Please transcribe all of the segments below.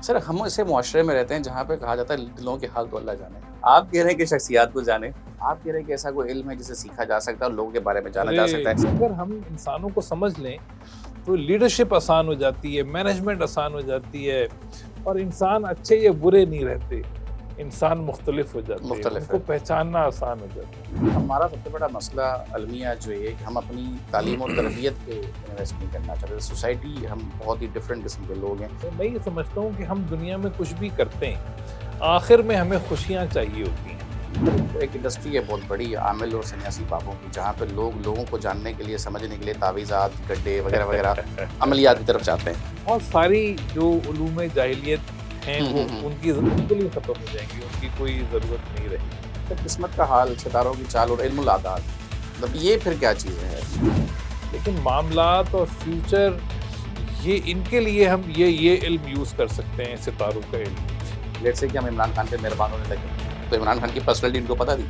سر ہم ایسے معاشرے میں رہتے ہیں جہاں پہ کہا جاتا ہے دلوں کے حال تو اللہ جانے. آپ کہہ رہے ہیں کہ شخصیات کو جانے, آپ کہہ رہے ہیں کہ ایسا کوئی علم ہے جسے سیکھا جا سکتا ہے اور لوگوں کے بارے میں جانا ارے جا سکتا ہے. اگر ہم انسانوں کو سمجھ لیں تو لیڈرشپ آسان ہو جاتی ہے، مینجمنٹ آسان ہو جاتی ہے، اور انسان اچھے یا برے نہیں رہتے، انسان مختلف ہو جاتے ہیں، ان مختلف ہے. کو پہچاننا آسان ہو جاتا ہے۔ ہمارا سب سے بڑا مسئلہ المیہ جو ہے کہ ہم اپنی تعلیم و تربیت پہ انویسٹ نہیں کرنا چاہتے. سوسائٹی ہم بہت ہی ڈفرینٹ قسم کے لوگ ہیں. تو میں یہ سمجھتا ہوں کہ ہم دنیا میں کچھ بھی کرتے ہیں، آخر میں ہمیں خوشیاں چاہیے ہوتی ہیں۔ ایک انڈسٹری ہے بہت بڑی عامل اور سنیاسی بابوں کی, جہاں پہ لوگوں کو جاننے کے لیے, سمجھنے کے لیے تعویذات, گڈھے وغیرہ وغیرہ عملیات کی طرف جاتے ہیں. بہت ساری جو علوم جاہلیت ہیں وہ ان کی بالکل ہی ختم ہو جائیں گی، ان کی کوئی ضرورت نہیں رہے گی۔ قسمت کا حال, ستاروں کی چال اور علم العادات, مطلب یہ پھر کیا چیزیں ہیں؟ لیکن معاملات اور فیوچر یہ ان کے لیے ہم یہ علم یوز کر سکتے ہیں، ستاروں کا علم۔ لیٹ سے کہ ہم عمران خان پہ مہربان ہونے لگے تو عمران خان کی پرسنالٹی ان کو پتہ تھی.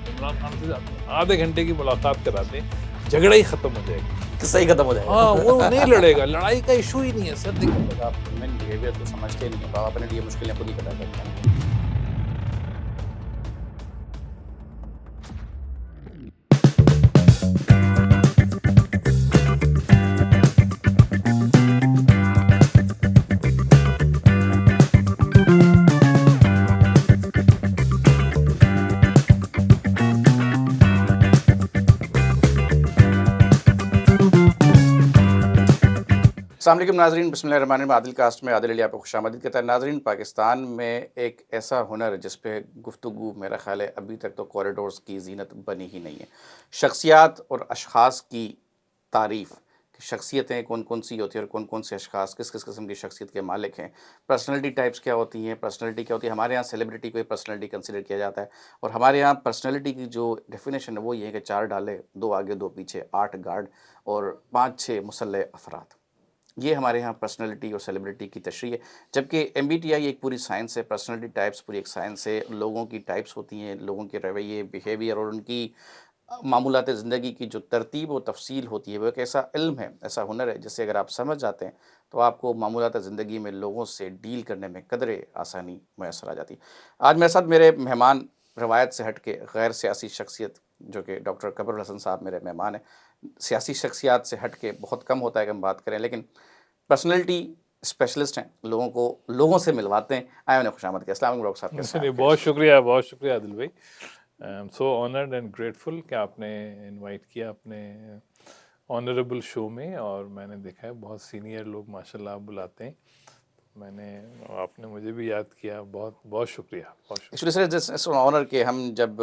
عمران خان سے آدھے گھنٹے کی ملاقات کرا دیں، جھگڑا ہی ختم ہو جائے گا۔ قصہ ہی ختم ہو جائے گا. ہاں وہ نہیں لڑے گا، لڑائی کا ایشو ہی نہیں ہے سر۔ دیکھیں آپ ہیومن بیہیویئر کو سمجھتے نہیں ہیں تو آپ اپنے لیے مشکلیں خود ہی پیدا کرتے ہیں. السلام علیکم ناظرین, بسم اللہ الرحمن الرحیم. عادل کاسٹ میں عادل علی آپ کو خوش آمدید کہتا ہے. ناظرین, پاکستان میں ایک ایسا ہنر جس پہ گفتگو میرا خیال ہے ابھی تک تو کوریڈورز کی زینت بنی ہی نہیں ہے. شخصیات اور اشخاص کی تعریف, کہ شخصیتیں کون کون سی ہوتی ہیں اور کون کون سے اشخاص کس کس قسم کی شخصیت کے مالک ہیں, پرسنالٹی ٹائپس کیا ہوتی ہیں, پرسنالٹی کیا ہوتی ہے. ہمارے یہاں سیلیبریٹی کو ایک پرسنالٹی کنسیڈر کیا جاتا ہے, اور ہمارے یہاں پرسنالٹی کی جو ڈیفینیشن ہے وہ یہ ہے کہ 4 ڈالے, 2 آگے 2 پیچھے, 8 گارڈ اور 5-6 مسلح افراد. یہ ہمارے ہاں پرسنالٹی اور سیلیبریٹی کی تشریح ہے. جبکہ ایم بی ٹی آئی ایک پوری سائنس ہے, پرسنالٹی ٹائپس پوری ایک سائنس ہے. لوگوں کی ٹائپس ہوتی ہیں, لوگوں کے رویے, بیہیویئر اور ان کی معمولات زندگی کی جو ترتیب و تفصیل ہوتی ہے وہ ایک ایسا علم ہے, ایسا ہنر ہے جسے اگر آپ سمجھ جاتے ہیں تو آپ کو معمولات زندگی میں لوگوں سے ڈیل کرنے میں قدرے آسانی میسر آ جاتی ہے. آج میرے ساتھ میرے مہمان روایت سے ہٹ کے غیر سیاسی شخصیت, جو کہ ڈاکٹر قبر الحسن صاحب میرے مہمان ہیں. سیاسی شخصیات سے ہٹ کے بہت کم ہوتا ہے کہ ہم بات کریں, لیکن پرسنالٹی اسپیشلسٹ ہیں, لوگوں سے ملواتے ہیں. آئے انہیں خوش آمد کیا. السلام علیکم ڈاکٹر صاحب, کیسے ہیں آپ؟ بہت شکریہ عادل بھائی. I am so honoured and grateful کہ آپ نے انوائٹ کیا اپنے آنریبل شو میں, اور میں نے دیکھا ہے بہت سینئر لوگ ماشاء اللہ آپ بلاتے ہیں. آپ نے مجھے بھی یاد کیا, بہت بہت شکریہ. ایکچولی سر جس آنر کے ہم جب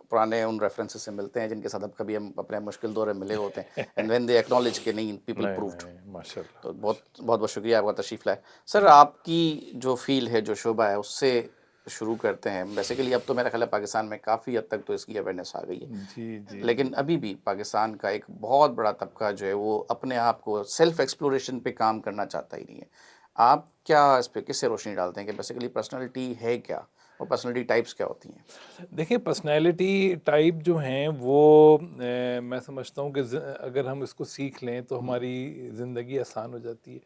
پرانے ان ریفرنسز سے ملتے ہیں جن کے ساتھ اب کبھی ہم اپنے مشکل دور میں ملے ہوتے ہیں, اینڈ وین دے ایکنالج کہ نہیں پیپل پروفڈ, ماشاء اللہ. تو بہت بہت شکریہ آپ کا تشریف لائے. سر آپ کی جو فیلڈ ہے, جو شعبہ ہے, اس سے شروع کرتے ہیں. بیسیکلی اب تو میرا خیال ہے پاکستان میں کافی حد تک تو اس کی اویئرنیس آ گئی ہے, جی لیکن ابھی بھی پاکستان کا ایک بہت بڑا طبقہ جو ہے وہ اپنے آپ کو سیلف ایکسپلوریشن پہ کام کرنا چاہتا ہی نہیں ہے. آپ کیا اس پہ کس سے روشنی ڈالتے ہیں کہ بیسیکلی پرسنالٹی ہے کیا اور پرسنالٹی ٹائپس کیا ہوتی ہیں؟ دیکھیں پرسنالٹی ٹائپ جو ہیں وہ میں سمجھتا ہوں کہ اگر ہم اس کو سیکھ لیں تو ہماری زندگی آسان ہو جاتی ہے,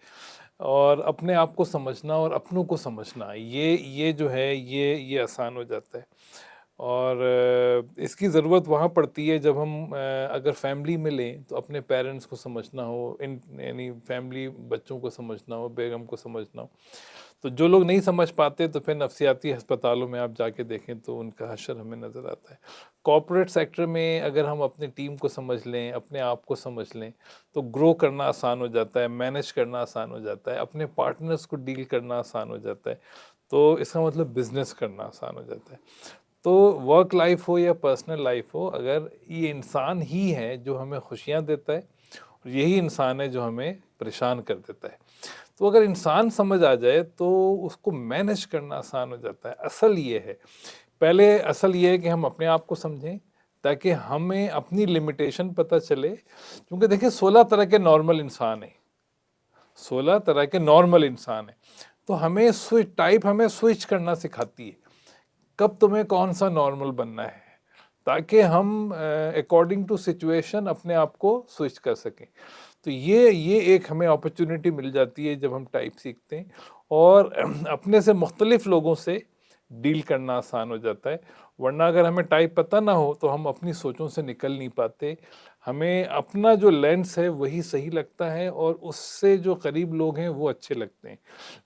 اور اپنے آپ کو سمجھنا اور اپنوں کو سمجھنا یہ جو ہے یہ آسان ہو جاتا ہے. اور اس کی ضرورت وہاں پڑتی ہے جب ہم اگر فیملی میں لیں تو اپنے پیرنٹس کو سمجھنا ہو, یعنی فیملی بچوں کو سمجھنا ہو, بیگم کو سمجھنا ہو. تو جو لوگ نہیں سمجھ پاتے تو پھر نفسیاتی ہسپتالوں میں آپ جا کے دیکھیں تو ان کا حشر ہمیں نظر آتا ہے. کارپوریٹ سیکٹر میں اگر ہم اپنی ٹیم کو سمجھ لیں, اپنے آپ کو سمجھ لیں, تو گرو کرنا آسان ہو جاتا ہے, مینیج کرنا آسان ہو جاتا ہے, اپنے پارٹنرز کو ڈیل کرنا آسان ہو جاتا ہے. تو اس کا مطلب بزنس کرنا آسان ہو جاتا ہے. تو ورک لائف ہو یا پرسنل لائف ہو, اگر یہ انسان ہی ہے جو ہمیں خوشیاں دیتا ہے, اور یہی انسان ہے جو ہمیں پریشان کر دیتا ہے. تو اگر انسان سمجھ آ جائے تو اس کو مینیج کرنا آسان ہو جاتا ہے. اصل یہ ہے, اصل یہ ہے کہ ہم اپنے آپ کو سمجھیں تاکہ ہمیں اپنی لمیٹیشن پتہ چلے. کیونکہ دیکھیں 16 طرح کے نارمل انسان ہیں, 16 طرح کے نارمل انسان ہیں. تو ہمیں سوئچ کرنا سکھاتی ہے کب تمہیں کون سا نارمل بننا ہے, تاکہ ہم اکارڈنگ ٹو سچویشن اپنے آپ کو سوئچ کر سکیں. تو یہ ایک ہمیں اپرچونٹی مل جاتی ہے جب ہم ٹائپ سیکھتے ہیں. اور اپنے سے مختلف لوگوں سے ڈیل کرنا آسان ہو جاتا ہے. ورنہ اگر ہمیں ٹائپ پتہ نہ ہو تو ہم اپنی سوچوں سے نکل نہیں پاتے. ہمیں اپنا جو لینس ہے وہی صحیح لگتا ہے اور اس سے جو قریب لوگ ہیں وہ اچھے لگتے ہیں.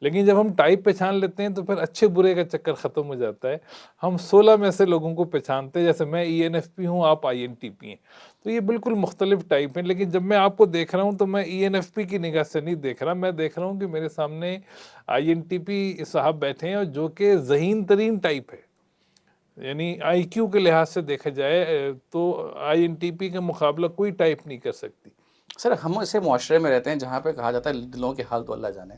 لیکن جب ہم ٹائپ پہچان لیتے ہیں تو پھر اچھے برے کا چکر ختم ہو جاتا ہے. ہم 16 میں سے لوگوں کو پہچانتے ہیں، جیسے میں ENFP ہوں، آپ INTP ہیں، تو یہ بالکل مختلف ٹائپ ہیں. لیکن جب میں آپ کو دیکھ رہا ہوں تو میں ENFP کی نگاہ سے نہیں دیکھ رہا، میں دیکھ رہا ہوں کہ میرے سامنے INTP صاحب بیٹھے ہیں اور جو کہ ذہین ترین ٹائپ ہے. یعنی IQ کے لحاظ سے دیکھا جائے تو INTP کا مقابلہ کوئی ٹائپ نہیں کر سکتی. سر ہم ایسے معاشرے میں رہتے ہیں جہاں پہ کہا جاتا ہے دلوں کے حال تو اللہ جانے.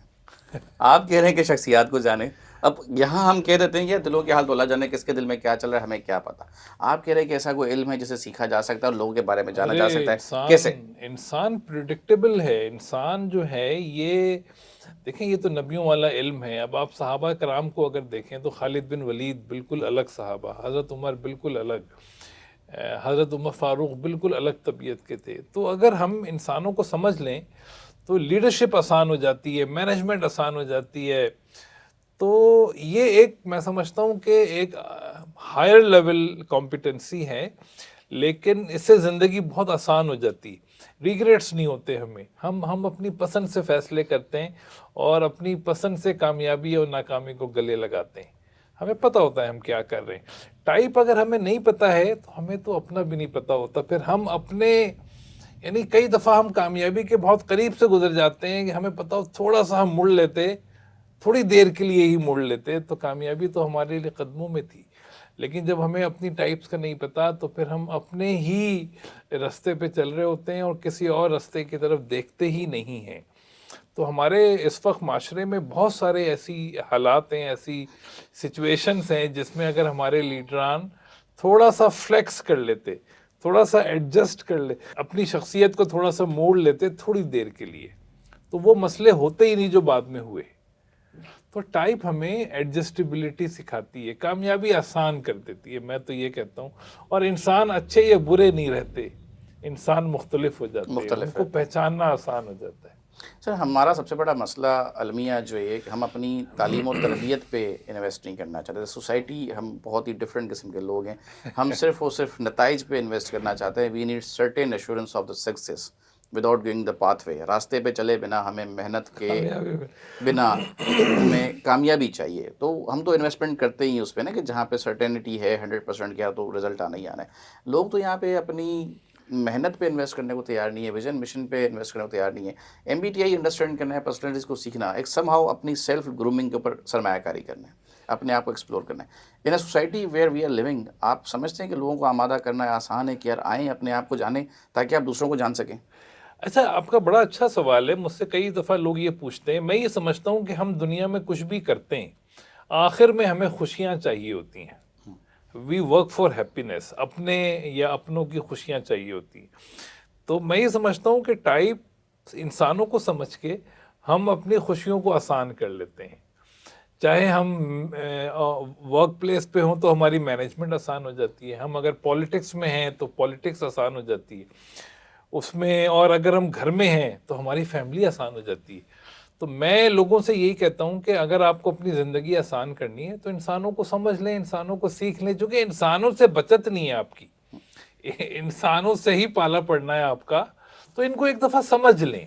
آپ کہہ رہے ہیں کہ شخصیات کو جانے. اب یہاں ہم کہہ دیتے ہیں کہ دلوں کے حال تو اللہ جانے، کس کے دل میں کیا چل رہا ہے ہمیں کیا پتا. آپ کہہ رہے ہیں کہ ایسا کوئی علم ہے جسے سیکھا جا سکتا ہے اور لوگوں کے بارے میں جانا جا ارے سکتا ہے، کیسے؟ انسان پریڈکٹیبل ہے. انسان جو ہے یہ دیکھیں، یہ تو نبیوں والا علم ہے. اب آپ صحابہ کرام کو اگر دیکھیں تو خالد بن ولید بالکل الگ صحابہ، حضرت عمر بالکل الگ، حضرت عمر فاروق بالکل الگ طبیعت کے تھے. تو اگر ہم انسانوں کو سمجھ لیں تو لیڈرشپ آسان ہو جاتی ہے، مینجمنٹ آسان ہو جاتی ہے. تو یہ ایک میں سمجھتا ہوں کہ ایک ہائر لیول کمپیٹنسی ہے، لیکن اس سے زندگی بہت آسان ہو جاتی. ریگریٹس نہیں ہوتے ہمیں. ہم اپنی پسند سے فیصلے کرتے ہیں اور اپنی پسند سے کامیابی اور ناکامی کو گلے لگاتے ہیں. ہمیں پتہ ہوتا ہے ہم کیا کر رہے ہیں. ٹائپ اگر ہمیں نہیں پتہ ہے تو ہمیں تو اپنا بھی نہیں پتہ ہوتا. پھر ہم اپنے یعنی کئی دفعہ ہم کامیابی کے بہت قریب سے گزر جاتے ہیں کہ ہمیں پتہ ہو تھوڑا سا ہم مڑ لیتے، تھوڑی دیر کے لیے ہی مڑ لیتے تو کامیابی تو ہمارے لیے قدموں میں تھی. لیکن جب ہمیں اپنی ٹائپس کا نہیں پتا تو پھر ہم اپنے ہی راستے پہ چل رہے ہوتے ہیں اور کسی اور راستے کی طرف دیکھتے ہی نہیں ہیں. تو ہمارے اس وقت معاشرے میں بہت سارے ایسی حالات ہیں، ایسی سچویشنز ہیں جس میں اگر ہمارے لیڈران تھوڑا سا فلیکس کر لیتے، تھوڑا سا ایڈجسٹ کر لے، اپنی شخصیت کو تھوڑا سا موڑ لیتے تھوڑی دیر کے لیے، تو وہ مسئلے ہوتے ہی نہیں جو بعد میں ہوئے. تو ٹائپ ہمیں ایڈجسٹیبلٹی سکھاتی ہے، کامیابی آسان کر دیتی ہے، میں تو یہ کہتا ہوں. اور انسان اچھے یا برے نہیں رہتے، انسان مختلف ہو جاتے ہیں، ان مختلف کو ہے. پہچاننا آسان ہو جاتا ہے. سر ہمارا سب سے بڑا مسئلہ المیہ جو ہے کہ ہم اپنی تعلیم و تربیت پہ انویسٹ نہیں کرنا چاہتے. سوسائٹی ہم بہت ہی ڈفرینٹ قسم کے لوگ ہیں. ہم صرف اور صرف نتائج پہ انویسٹ کرنا چاہتے ہیں. We need certain assurance of the success without going the pathway. راستے پہ چلے بنا، ہمیں محنت کے کامیابی میں بنا ہمیں کامیابی چاہیے. تو ہم تو انویسٹمنٹ کرتے ہی اس پہ نا کہ جہاں پہ سرٹینٹی ہے 100% کیا تو رزلٹ آنا ہی آنا ہے. لوگ تو یہاں پہ اپنی محنت پہ انویسٹ کرنے کو تیار نہیں ہے، ویژن مشن پہ انویسٹ کرنے کو تیار نہیں ہے. MBTI انڈرسٹینڈ کرنا ہے، پرسنالٹیز کو سیکھنا، ایک سم ہاؤ اپنی سیلف گرومنگ کے اوپر سرمایہ کاری کرنا ہے، اپنے آپ کو ایکسپلور کرنا ہے. In a society where we are living, آپ سمجھتے ہیں کہ لوگوں کو آمادہ کرنا آسان ہے کہ یار آئیں اپنے آپ کو جانیں تاکہ آپ دوسروں کو جان سکیں؟ اچھا، آپ کا بڑا اچھا سوال ہے. مجھ سے کئی دفعہ لوگ یہ پوچھتے ہیں. میں یہ سمجھتا ہوں کہ ہم دنیا میں کچھ بھی کرتے ہیں، آخر میں ہمیں خوشیاں چاہیے ہوتی ہیں. وی ورک فار ہیپینیس، اپنے یا اپنوں کی خوشیاں چاہیے ہوتی ہیں. تو میں یہ سمجھتا ہوں کہ ٹائپ انسانوں کو سمجھ کے ہم اپنی خوشیوں کو آسان کر لیتے ہیں. چاہے ہم ورک پلیس پہ ہوں تو ہماری مینجمنٹ آسان ہو جاتی ہے. ہم اگر پولیٹکس میں ہیں تو پولیٹکس آسان ہو جاتی ہے اس میں، اور اگر ہم گھر میں ہیں تو ہماری فیملی آسان ہو جاتی ہے. تو میں لوگوں سے یہی کہتا ہوں کہ اگر آپ کو اپنی زندگی آسان کرنی ہے تو انسانوں کو سمجھ لیں، انسانوں کو سیکھ لیں. چونکہ انسانوں سے بچت نہیں ہے آپ کی، انسانوں سے ہی پالا پڑنا ہے آپ کا. تو ان کو ایک دفعہ سمجھ لیں.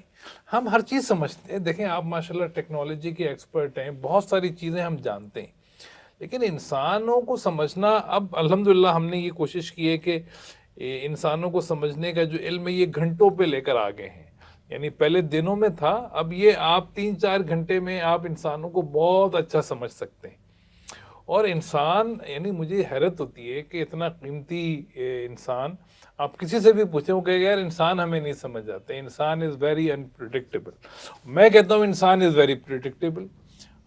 ہم ہر چیز سمجھتے ہیں. دیکھیں آپ ماشاءاللہ ٹیکنالوجی کے ایکسپرٹ ہیں، بہت ساری چیزیں ہم جانتے ہیں، لیکن انسانوں کو سمجھنا، اب الحمدللہ ہم نے یہ کوشش کی ہے کہ انسانوں کو سمجھنے کا جو علم ہے یہ گھنٹوں پہ لے کر آگے ہیں. یعنی پہلے دنوں میں تھا، اب یہ آپ 3-4 گھنٹے میں آپ انسانوں کو بہت اچھا سمجھ سکتے ہیں. اور انسان، یعنی مجھے حیرت ہوتی ہے کہ اتنا قیمتی انسان، آپ کسی سے بھی پوچھیں وہ کہے گا یار انسان ہمیں نہیں سمجھ آتے، انسان از ویری انپریڈکٹیبل. میں کہتا ہوں انسان از ویری پریڈکٹیبل.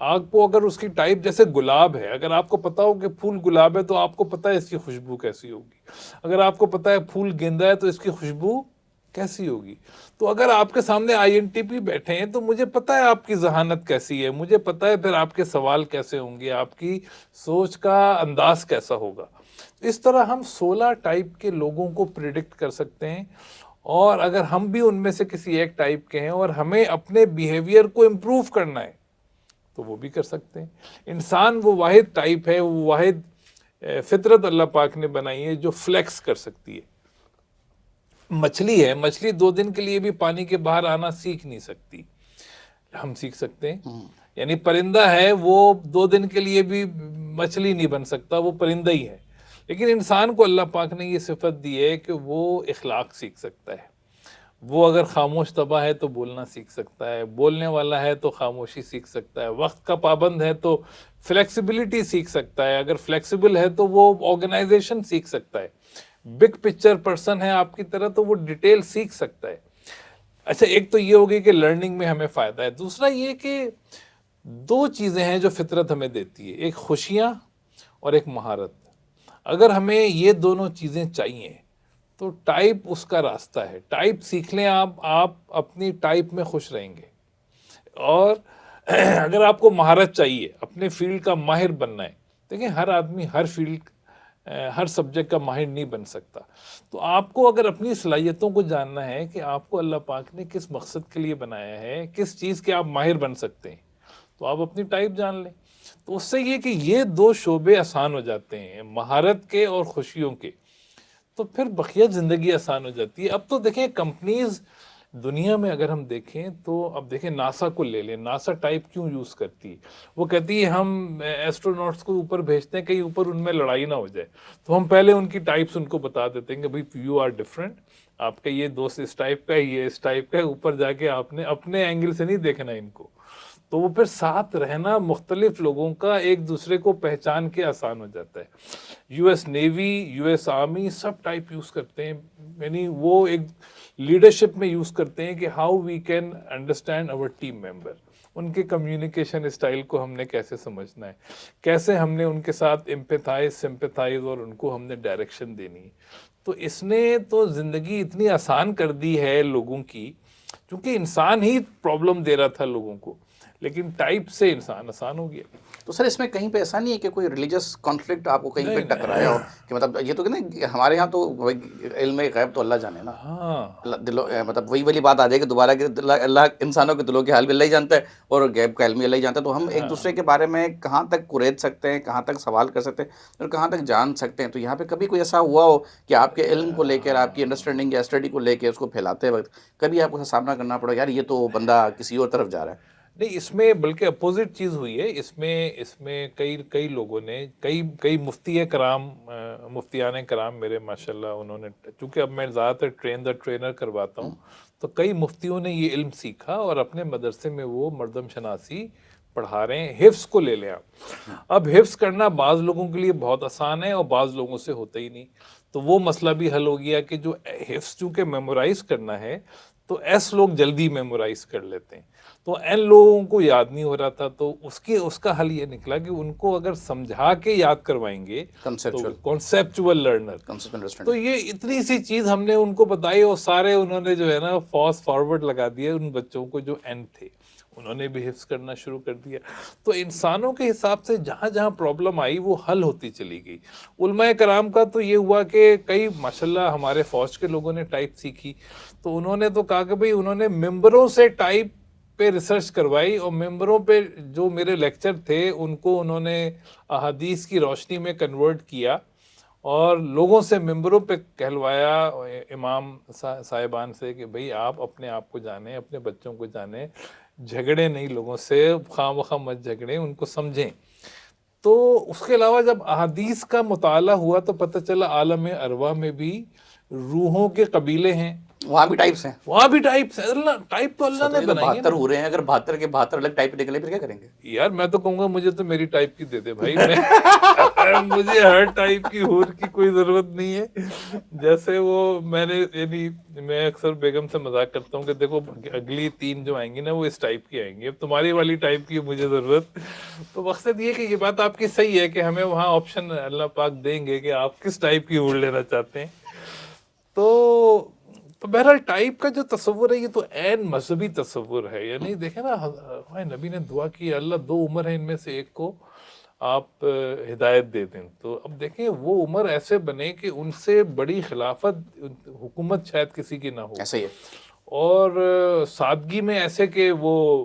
آپ کو اگر اس کی ٹائپ جیسے گلاب ہے، اگر آپ کو پتا ہو کہ پھول گلاب ہے تو آپ کو پتا ہے اس کی خوشبو کیسی ہوگی. اگر آپ کو پتا ہے پھول گیندا ہے تو اس کی خوشبو کیسی ہوگی. تو اگر آپ کے سامنے INTP بیٹھے ہیں تو مجھے پتا ہے آپ کی ذہانت کیسی ہے، مجھے پتا ہے پھر آپ کے سوال کیسے ہوں گے، آپ کی سوچ کا انداز کیسا ہوگا. اس طرح ہم 16 ٹائپ کے لوگوں کو پریڈکٹ کر سکتے ہیں. اور اگر ہم بھی ان میں سے کسی ایک ٹائپ کے ہیں اور ہمیں اپنے بیہیویئر کو امپروو کرنا ہے تو وہ بھی کر سکتے ہیں. انسان وہ واحد ٹائپ ہے, وہ واحد فطرت اللہ پاک نے بنائی ہے جو فلیکس کر سکتی ہے. مچھلی ہے, مچھلی 2 دن کے لیے بھی پانی کے باہر آنا سیکھ نہیں سکتی, ہم سیکھ سکتے ہیں. یعنی پرندہ ہے, وہ 2 دن کے لیے بھی مچھلی نہیں بن سکتا, وہ پرندہ ہی ہے. لیکن انسان کو اللہ پاک نے یہ صفت دی ہے کہ وہ اخلاق سیکھ سکتا ہے. وہ اگر خاموش طبع ہے تو بولنا سیکھ سکتا ہے, بولنے والا ہے تو خاموشی سیکھ سکتا ہے, وقت کا پابند ہے تو فلیکسیبلٹی سیکھ سکتا ہے, اگر فلیکسیبل ہے تو وہ آرگنائزیشن سیکھ سکتا ہے, بگ پکچر پرسن ہے آپ کی طرح تو وہ ڈیٹیل سیکھ سکتا ہے. اچھا, ایک تو یہ ہوگی کہ لرننگ میں ہمیں فائدہ ہے. دوسرا یہ کہ 2 چیزیں ہیں جو فطرت ہمیں دیتی ہے, ایک خوشیاں اور ایک مہارت. اگر ہمیں یہ دونوں چیزیں چاہیے تو ٹائپ اس کا راستہ ہے. ٹائپ سیکھ لیں آپ اپنی ٹائپ میں خوش رہیں گے. اور اگر آپ کو مہارت چاہیے, اپنے فیلڈ کا ماہر بننا ہے, دیکھیں ہر آدمی ہر فیلڈ ہر سبجیکٹ کا ماہر نہیں بن سکتا. تو آپ کو اگر اپنی صلاحیتوں کو جاننا ہے کہ آپ کو اللہ پاک نے کس مقصد کے لیے بنایا ہے, کس چیز کے آپ ماہر بن سکتے ہیں, تو آپ اپنی ٹائپ جان لیں. تو اس سے یہ کہ یہ 2 شعبے آسان ہو جاتے ہیں, مہارت کے اور خوشیوں کے, تو پھر بقیہ زندگی آسان ہو جاتی ہے. اب تو دیکھیں کمپنیز دنیا میں اگر ہم دیکھیں تو اب دیکھیں ناسا کو لے لیں, ناسا ٹائپ کیوں یوز کرتی ہے؟ وہ کہتی ہے ہم ایسٹروناٹس کو اوپر بھیجتے ہیں کہیں اوپر ان میں لڑائی نہ ہو جائے, تو ہم پہلے ان کی ٹائپس ان کو بتا دیتے ہیں کہ بھائی یو آر ڈفرینٹ, آپ کا یہ دوست اس ٹائپ کا ہے, یہ اس ٹائپ کا ہے, اوپر جا کے آپ نے اپنے اینگل سے نہیں دیکھنا ان کو. تو وہ پھر ساتھ رہنا مختلف لوگوں کا ایک دوسرے کو پہچان کے آسان ہو جاتا ہے. U S navy, U S army sub type use کرتے ہیں, یعنی وہ ایک لیڈرشپ میں یوز کرتے ہیں کہ how we can understand our team member, ان کے کمیونیکیشن اسٹائل کو ہم نے کیسے سمجھنا ہے, کیسے ہم نے ان کے ساتھ امپیتھائز سمپیتھائز اور ان کو ہم نے ڈائریکشن دینی ہے. تو اس نے تو زندگی اتنی آسان کر دی ہے لوگوں کی, کیونکہ انسان ہی پرابلم دے رہا تھا لوگوں کو, لیکن ٹائپ سے انسان آسان ہو گیا. تو سر اس میں کہیں پہ ایسا نہیں ہے کہ کوئی ریلیجس کانفلکٹ آپ کو کہیں پہ ٹکرایا ہو کہ مطلب یہ تو کہ نا ہمارے یہاں تو علم غیب تو اللہ جانے نا, ہاں مطلب وہی والی بات آ جائے کہ دوبارہ کہ اللہ انسانوں کے دلوں کے حال بھی اللہ ہی جانتا ہے اور غیب کا علم بھی اللہ ہی جانتا ہے. تو ہم ایک دوسرے کے بارے میں کہاں تک قرید سکتے ہیں, کہاں تک سوال کر سکتے ہیں اور کہاں تک جان سکتے ہیں. تو یہاں پہ کبھی کوئی ایسا ہوا ہو کہ آپ کے علم کو لے کر, آپ کی انڈرسٹینڈنگ یا اسٹڈی کو لے کے اس کو پھیلاتے وقت کبھی آپ کو سامنا کرنا پڑا یار یہ تو بندہ کسی اور طرف جا رہا ہے؟ نہیں, اس میں بلکہ اپوزٹ چیز ہوئی ہے. اس میں کئی لوگوں نے کئی مفتی کرام, مفتیان کرام میرے ماشاءاللہ, انہوں نے, چونکہ اب میں زیادہ تر ٹرین دا ٹرینر کرواتا ہوں, تو کئی مفتیوں نے یہ علم سیکھا اور اپنے مدرسے میں وہ مردم شناسی پڑھا رہے ہیں. حفظ کو لے لیں آپ, اب حفظ کرنا بعض لوگوں کے لیے بہت آسان ہے اور بعض لوگوں سے ہوتا ہی نہیں. تو وہ مسئلہ بھی حل ہو گیا کہ جو حفظ چونکہ میمورائز کرنا ہے تو ایس لوگ جلدی میمورائز کر لیتے ہیں, تو این لوگوں کو یاد نہیں ہو رہا تھا. تو اس کا حل یہ نکلا کہ ان کو اگر سمجھا کے یاد کروائیں گے تو کانسیپچول لرنر, تو یہ اتنی سی چیز ہم نے ان کو بتائی اور سارے انہوں نے جو ہے نا فاسٹ فارورڈ لگا دیا. ان بچوں کو جو اینڈ تھے انہوں نے بھی حفظ کرنا شروع کر دیا. تو انسانوں کے حساب سے جہاں جہاں پرابلم آئی وہ حل ہوتی چلی گئی. علماء کرام کا تو یہ ہوا کہ کئی ماشاءاللہ ہمارے فوج کے لوگوں نے ٹائپ سیکھی, تو انہوں نے تو کہا کہ بھئی انہوں نے ممبروں سے ٹائپ پہ ریسرچ کروائی اور ممبروں پہ جو میرے لیکچر تھے ان کو انہوں نے احادیث کی روشنی میں کنورٹ کیا اور لوگوں سے ممبروں پہ کہلوایا امام صاحبان سے کہ بھئی آپ اپنے آپ کو جانیں, اپنے بچوں کو جانیں, جھگڑے نہیں لوگوں سے, خواہ مخواہ مت جھگڑیں, ان کو سمجھیں. تو اس کے علاوہ جب احادیث کا مطالعہ ہوا تو پتہ چلا عالم ارواح میں بھی روحوں کے قبیلے ہیں, وہاں بھی ٹائپس ہیں, وہاں بھی ٹائپس ہیں. اللہ ٹائپ تو اللہ نے بنائی ہے نا. 72 ہو رہے ہیں, اگر 72 کے 72 الگ ٹائپ نکلے پھر کیا کریں گے؟ یار میں تو کہوں گا مجھے تو میری ٹائپ کی دے دے بھائی, مجھے ہر ٹائپ کی حور کی کوئی ضرورت نہیں ہے. جیسے وہ میں نے, یعنی میں اکثر بیگم سے مذاق کرتا ہوں کہ دیکھو اگلی 3 جو آئیں گی نا وہ اس ٹائپ کی آئیں گی, اب تمہاری والی ٹائپ کی مجھے ضرورت. تو مقصد یہ کہ یہ بات آپ کی صحیح ہے کہ ہمیں وہاں آپشن اللہ پاک دیں گے کہ آپ کس ٹائپ کی حور لینا چاہتے ہیں. تو بہرحال ٹائپ کا جو تصور ہے یہ تو عین مذہبی تصور ہے. یعنی دیکھیں نا ہمارے نبی نے دعا کی اللہ 2 عمر ہیں ان میں سے ایک کو آپ ہدایت دے دیں. تو اب دیکھیں وہ عمر ایسے بنے کہ ان سے بڑی خلافت حکومت شاید کسی کی نہ ہو, ایسا ہی ہے. اور سادگی میں ایسے کہ وہ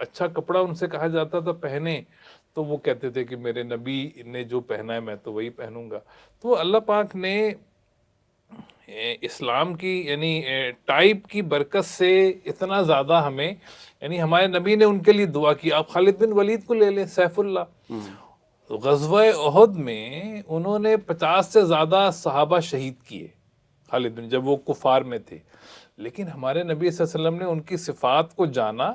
اچھا کپڑا ان سے کہا جاتا تھا پہنے تو وہ کہتے تھے کہ میرے نبی نے جو پہنا ہے میں تو وہی پہنوں گا. تو اللہ پاک نے اسلام کی یعنی ٹائپ کی برکت سے اتنا زیادہ ہمیں، یعنی ہمارے نبی نے ان کے لیے دعا کی. آپ خالد بن ولید کو لے لیں، سیف اللہ، غزوہ احد میں انہوں نے 50 سے زیادہ صحابہ شہید کیے خالد بن، جب وہ کفار میں تھے. لیکن ہمارے نبی صلی اللہ علیہ وسلم نے ان کی صفات کو جانا،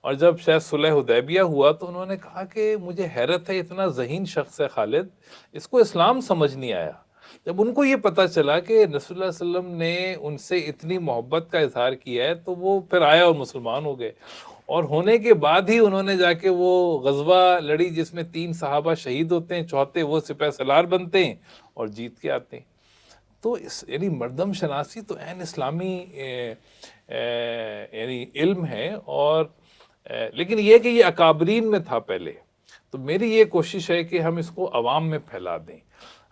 اور جب شاید صلح حدیبیہ ہوا تو انہوں نے کہا کہ مجھے حیرت ہے، اتنا ذہین شخص ہے خالد، اس کو اسلام سمجھ نہیں آیا. جب ان کو یہ پتا چلا کہ رسول اللہ صلی اللہ علیہ وسلم نے ان سے اتنی محبت کا اظہار کیا ہے تو وہ پھر آیا اور مسلمان ہو گئے. اور ہونے کے بعد ہی انہوں نے جا کے وہ غزوہ لڑی جس میں 3 صحابہ شہید ہوتے ہیں، چوتھے وہ سپہ سالار بنتے ہیں اور جیت کے آتے ہیں. تو یعنی مردم شناسی تو عین اسلامی یعنی علم ہے. اور لیکن یہ کہ یہ اکابرین میں تھا پہلے، تو میری یہ کوشش ہے کہ ہم اس کو عوام میں پھیلا دیں.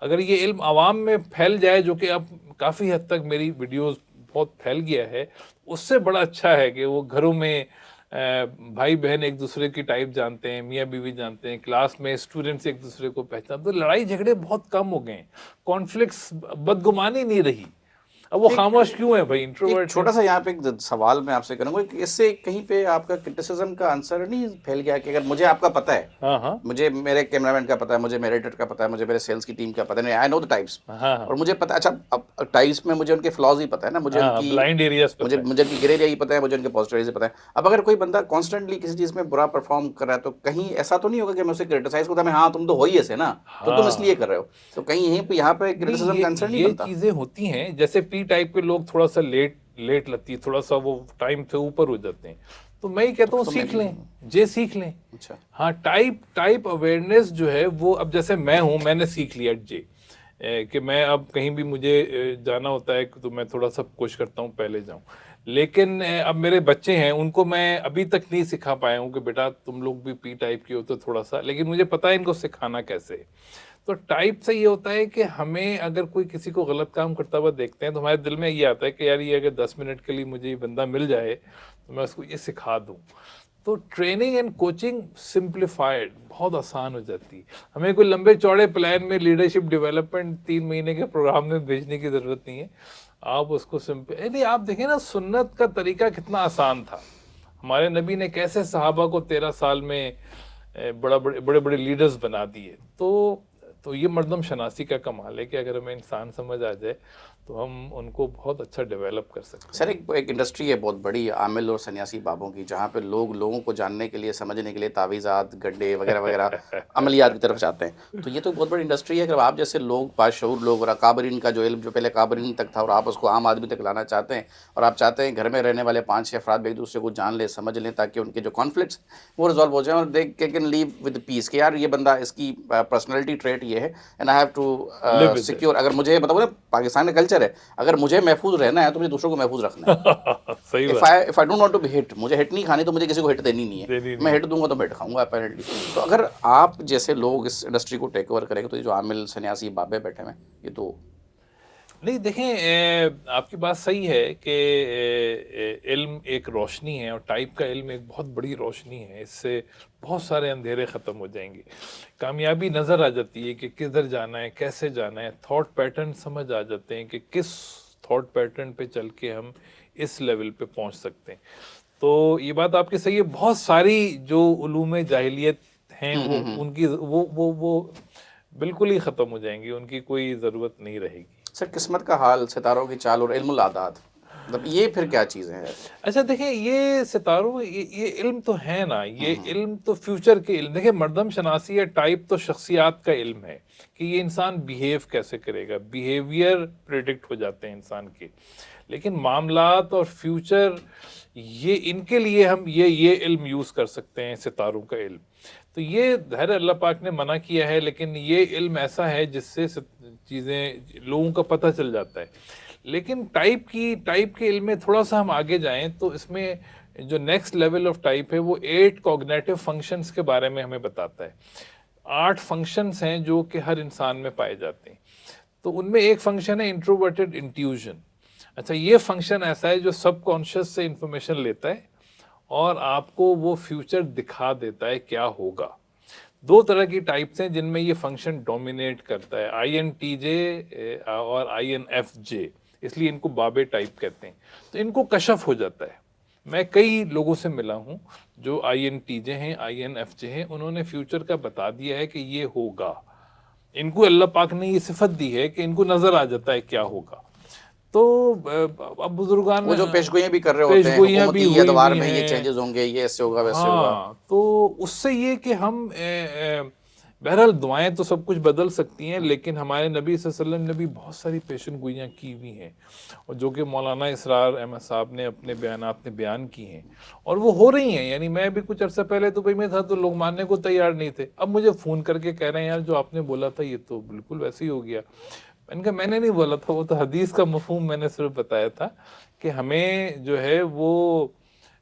اگر یہ علم عوام میں پھیل جائے، جو کہ اب کافی حد تک میری ویڈیوز بہت پھیل گیا ہے، اس سے بڑا اچھا ہے کہ وہ گھروں میں بھائی بہن ایک دوسرے کی ٹائپ جانتے ہیں، میاں بیوی جانتے ہیں، کلاس میں اسٹوڈنٹس ایک دوسرے کو پہچانتے، تو لڑائی جھگڑے بہت کم ہو گئے ہیں، کانفلکٹس، بدگمانی نہیں رہی. اب وہ ایک خاموش کیوں ہے بھائی، ایک انٹروورٹ ہیں. چھوٹا سا یہاں پہ ایک سوال میں آپ سے کروں گا کہ اس سے کہیں پہ آپ کا کرٹیسزم کا آنسر نہیں پھیل گیا کہ اگر مجھے آپ کا پتہ ہے، ہاں ہاں مجھے میرے کیمرہ مین کا پتہ ہے، مجھے میرے ایڈیٹر کا پتہ ہے، مجھے میرے سیلس کی ٹیم کا پتہ ہے، آئی نو دا ٹائپس، ہاں ہاں اور مجھے پتہ اچھا اب ٹائپس میں مجھے ان کے فلاز ہی پتہ ہے نا، مجھے ان ہاں، کی بلائنڈ ایریاز مجھے پتہ ہے. مجھے ان کی گرے ایریا ہی پتہ ہے، مجھے ان کے پازیٹیوز پتہ ہے. اب اگر کوئی بندہ کانسٹنٹلی کسی چیز میں برا پرفارم کر رہا ہے تو کہیں ایسا تو نہیں ہوگا کہ میں اسے کرٹیسائز کرتا میں، ہاں تم تو ہو ہی ایسے نا، تو تم اس ہاں لیے کر رہے ہو، تو کہیں یہاں پہ نہیں، کرٹیسزم کا آنسر نہیں یہ بنتا. چیزیں ہوتی ہیں. جیسے پی ٹائپ کے لوگ تھوڑا سا لیٹ لگتی ہے، تھوڑا سا وہ ٹائم سے اوپر ہو جاتے ہیں، تو میں ہی کہتا ہوں تو میں سیکھ بھی لیں، جے سیکھ لیں. اچھا ہاں، ٹائپ اویئرنیس جو ہے وہ، اب جیسے میں ہوں، میں نے سیکھ لیا جے، کہ میں اب کہیں بھی مجھے جانا ہوتا ہے تو میں تھوڑا سا کوشش کرتا ہوں پہلے جاؤں. لیکن اب میرے بچے ہیں، ان کو میں ابھی تک نہیں سکھا پایا ہوں کہ بیٹا تم لوگ بھی پی ٹائپ کی ہو تو تھوڑا سا، لیکن مجھے پتا ہے ان کو سکھانا کیسے. تو ٹائپ سے یہ ہوتا ہے کہ ہمیں اگر کوئی کسی کو غلط کام کرتا ہوا دیکھتے ہیں تو ہمارے دل میں یہ آتا ہے کہ یار یہ اگر 10 منٹ کے لیے مجھے یہ بندہ مل جائے تو میں اس کو یہ سکھا دوں. تو ٹریننگ اینڈ کوچنگ سمپلیفائڈ بہت آسان ہو جاتی ہے. ہمیں کوئی لمبے چوڑے پلان میں لیڈرشپ ڈیولپمنٹ 3 مہینے کے پروگرام میں بھیجنے کی ضرورت نہیں ہے. آپ اس کو یعنی آپ دیکھیں نا، سنت کا طریقہ کتنا آسان تھا. ہمارے نبی نے کیسے صحابہ کو 13 سال میں بڑے بڑے لیڈرز بنا دیے. تو یہ مردم شناسی کا کمال ہے کہ اگر ہمیں انسان سمجھ آ جائے تو ہم ان کو بہت اچھا ڈیولپ کر سکتے ہیں. سر ایک انڈسٹری ہے بہت بڑی عامل اور سنیاسی بابوں کی، جہاں پہ لوگوں کو جاننے کے لیے، سمجھنے کے لیے تعویذات، گڈے وغیرہ وغیرہ عملیات کی طرف جاتے ہیں. تو یہ تو بہت بڑی انڈسٹری ہے. اگر آپ جیسے لوگ، باشعور لوگ، اور اکابرین کا جو علم جو پہلے اکابرین تک تھا اور آپ اس کو عام آدمی تک لانا چاہتے ہیں، اور آپ چاہتے ہیں گھر میں رہنے والے 5-6 افراد بھی ایک دوسرے کو جان لیں، سمجھ لیں، تاکہ ان کے جو کانفلکٹس وہ ریزالو ہو جائیں اور دے کین لیو ود پیس، کہ یار یہ بندہ، اس کی پرسنالٹی ٹریٹ یہ ہے، and I have Live to with secure. اگر مجھے بتاؤ نا، پاکستان کا کلچر ہے، اگر مجھے محفوظ رہنا ہے تو مجھے دوسروں کو محفوظ رکھنا ہے. that. صحیح if بات. I don't want to be hit، مجھے ہٹ نہیں کھانی تو مجھے کسی کو ہٹ دینی نہیں ہے. دینی میں نہیں. ہٹ دوں گا تو میں ہٹ کھاؤں گا اپیرنٹلی. تو اگر آپ جیسے لوگ اس انڈسٹری کو ٹیک اوور کریں گے تو یہ جو عامل سنیاسی بابے بیٹھے ہوئے ہیں، یہ تو نہیں دیکھیں، آپ کی بات صحیح ہے کہ علم ایک روشنی ہے، اور ٹائپ کا علم ایک بہت بڑی روشنی ہے. اس سے بہت سارے اندھیرے ختم ہو جائیں گے، کامیابی نظر آ جاتی ہے کہ کدھر جانا ہے، کیسے جانا ہے، تھاٹ پیٹرن سمجھ آ جاتے ہیں کہ کس تھاٹ پیٹرن پہ چل کے ہم اس لیول پہ پہنچ سکتے ہیں. تو یہ بات آپ کی صحیح ہے. بہت ساری جو علوم جاہلیت ہیں وہ ان کی وہ بالکل ہی ختم ہو جائیں گی، ان کی کوئی ضرورت نہیں رہے گی. سر قسمت کا حال، ستاروں کی چال اور علم العادات، مطلب یہ پھر کیا چیزیں ہیں؟ اچھا دیکھیں، یہ ستاروں، یہ علم تو ہے نا، یہ علم تو فیوچر کے علم. دیکھیں، مردم شناسی یا ٹائپ تو شخصیات کا علم ہے کہ یہ انسان بیہیو کیسے کرے گا، بیہیویئر پریڈکٹ ہو جاتے ہیں انسان کے. لیکن معاملات اور فیوچر، یہ ان کے لیے ہم یہ علم یوز کر سکتے ہیں، ستاروں کا علم. تو یہ ظاہر اللہ پاک نے منع کیا ہے، لیکن یہ علم ایسا ہے جس سے چیزیں لوگوں کا پتہ چل جاتا ہے. لیکن ٹائپ کے علم میں تھوڑا سا ہم آگے جائیں تو اس میں جو نیکسٹ لیول آف ٹائپ ہے وہ 8 کوگنیٹو فنکشنز کے بارے میں ہمیں بتاتا ہے. 8 فنکشنز ہیں جو کہ ہر انسان میں پائے جاتے ہیں. تو ان میں ایک فنکشن ہے انٹروورٹڈ انٹیوژن. اچھا یہ فنکشن ایسا ہے جو سب کانشیس سے انفارمیشن لیتا ہے اور آپ کو وہ فیوچر دکھا دیتا ہے کیا ہوگا. دو طرح کی ٹائپس ہیں جن میں یہ فنکشن ڈومینیٹ کرتا ہے, آئی این ٹی جے اور آئی این ایف جے, اس لیے ان کو بابے ٹائپ کہتے ہیں. تو ان کو کشف ہو جاتا ہے. میں کئی لوگوں سے ملا ہوں جو آئی این ٹی جے ہیں, آئی این ایف جے ہیں, انہوں نے فیوچر کا بتا دیا ہے کہ یہ ہوگا. ان کو اللہ پاک نے یہ صفت دی ہے کہ ان کو نظر آ جاتا ہے کیا ہوگا. تو اب بزرگان وہ جو پیش گوئیاں بھی کر رہے ہوتے ہیں, پیشگوئیاں بھی حکومتی ہوئی ادوار ہوئی میں یہ ہیں. چینجز ہوں گے, یہ ایسے ہوگا ویسے ہوگا. ہاں, تو اس سے یہ کہ ہم بہرحال دعائیں تو سب کچھ بدل سکتی ہیں, لیکن ہمارے نبی صلی اللہ علیہ وسلم نے بھی بہت ساری پیشن گوئیاں کی ہوئی ہیں, اور جو کہ مولانا اسرار احمد صاحب نے اپنے بیانات میں بیان کی ہیں, اور وہ ہو رہی ہیں. یعنی میں بھی کچھ عرصہ پہلے دبئی میں تھا تو لوگ ماننے کو تیار نہیں تھے, اب مجھے فون کر کے کہہ رہے ہیں یار جو آپ نے بولا تھا یہ تو بالکل ویسے ہی ہو گیا. میں نے کہا میں نے نہیں بولا تھا, وہ تو حدیث کا مفہوم میں نے صرف بتایا تھا کہ ہمیں جو ہے وہ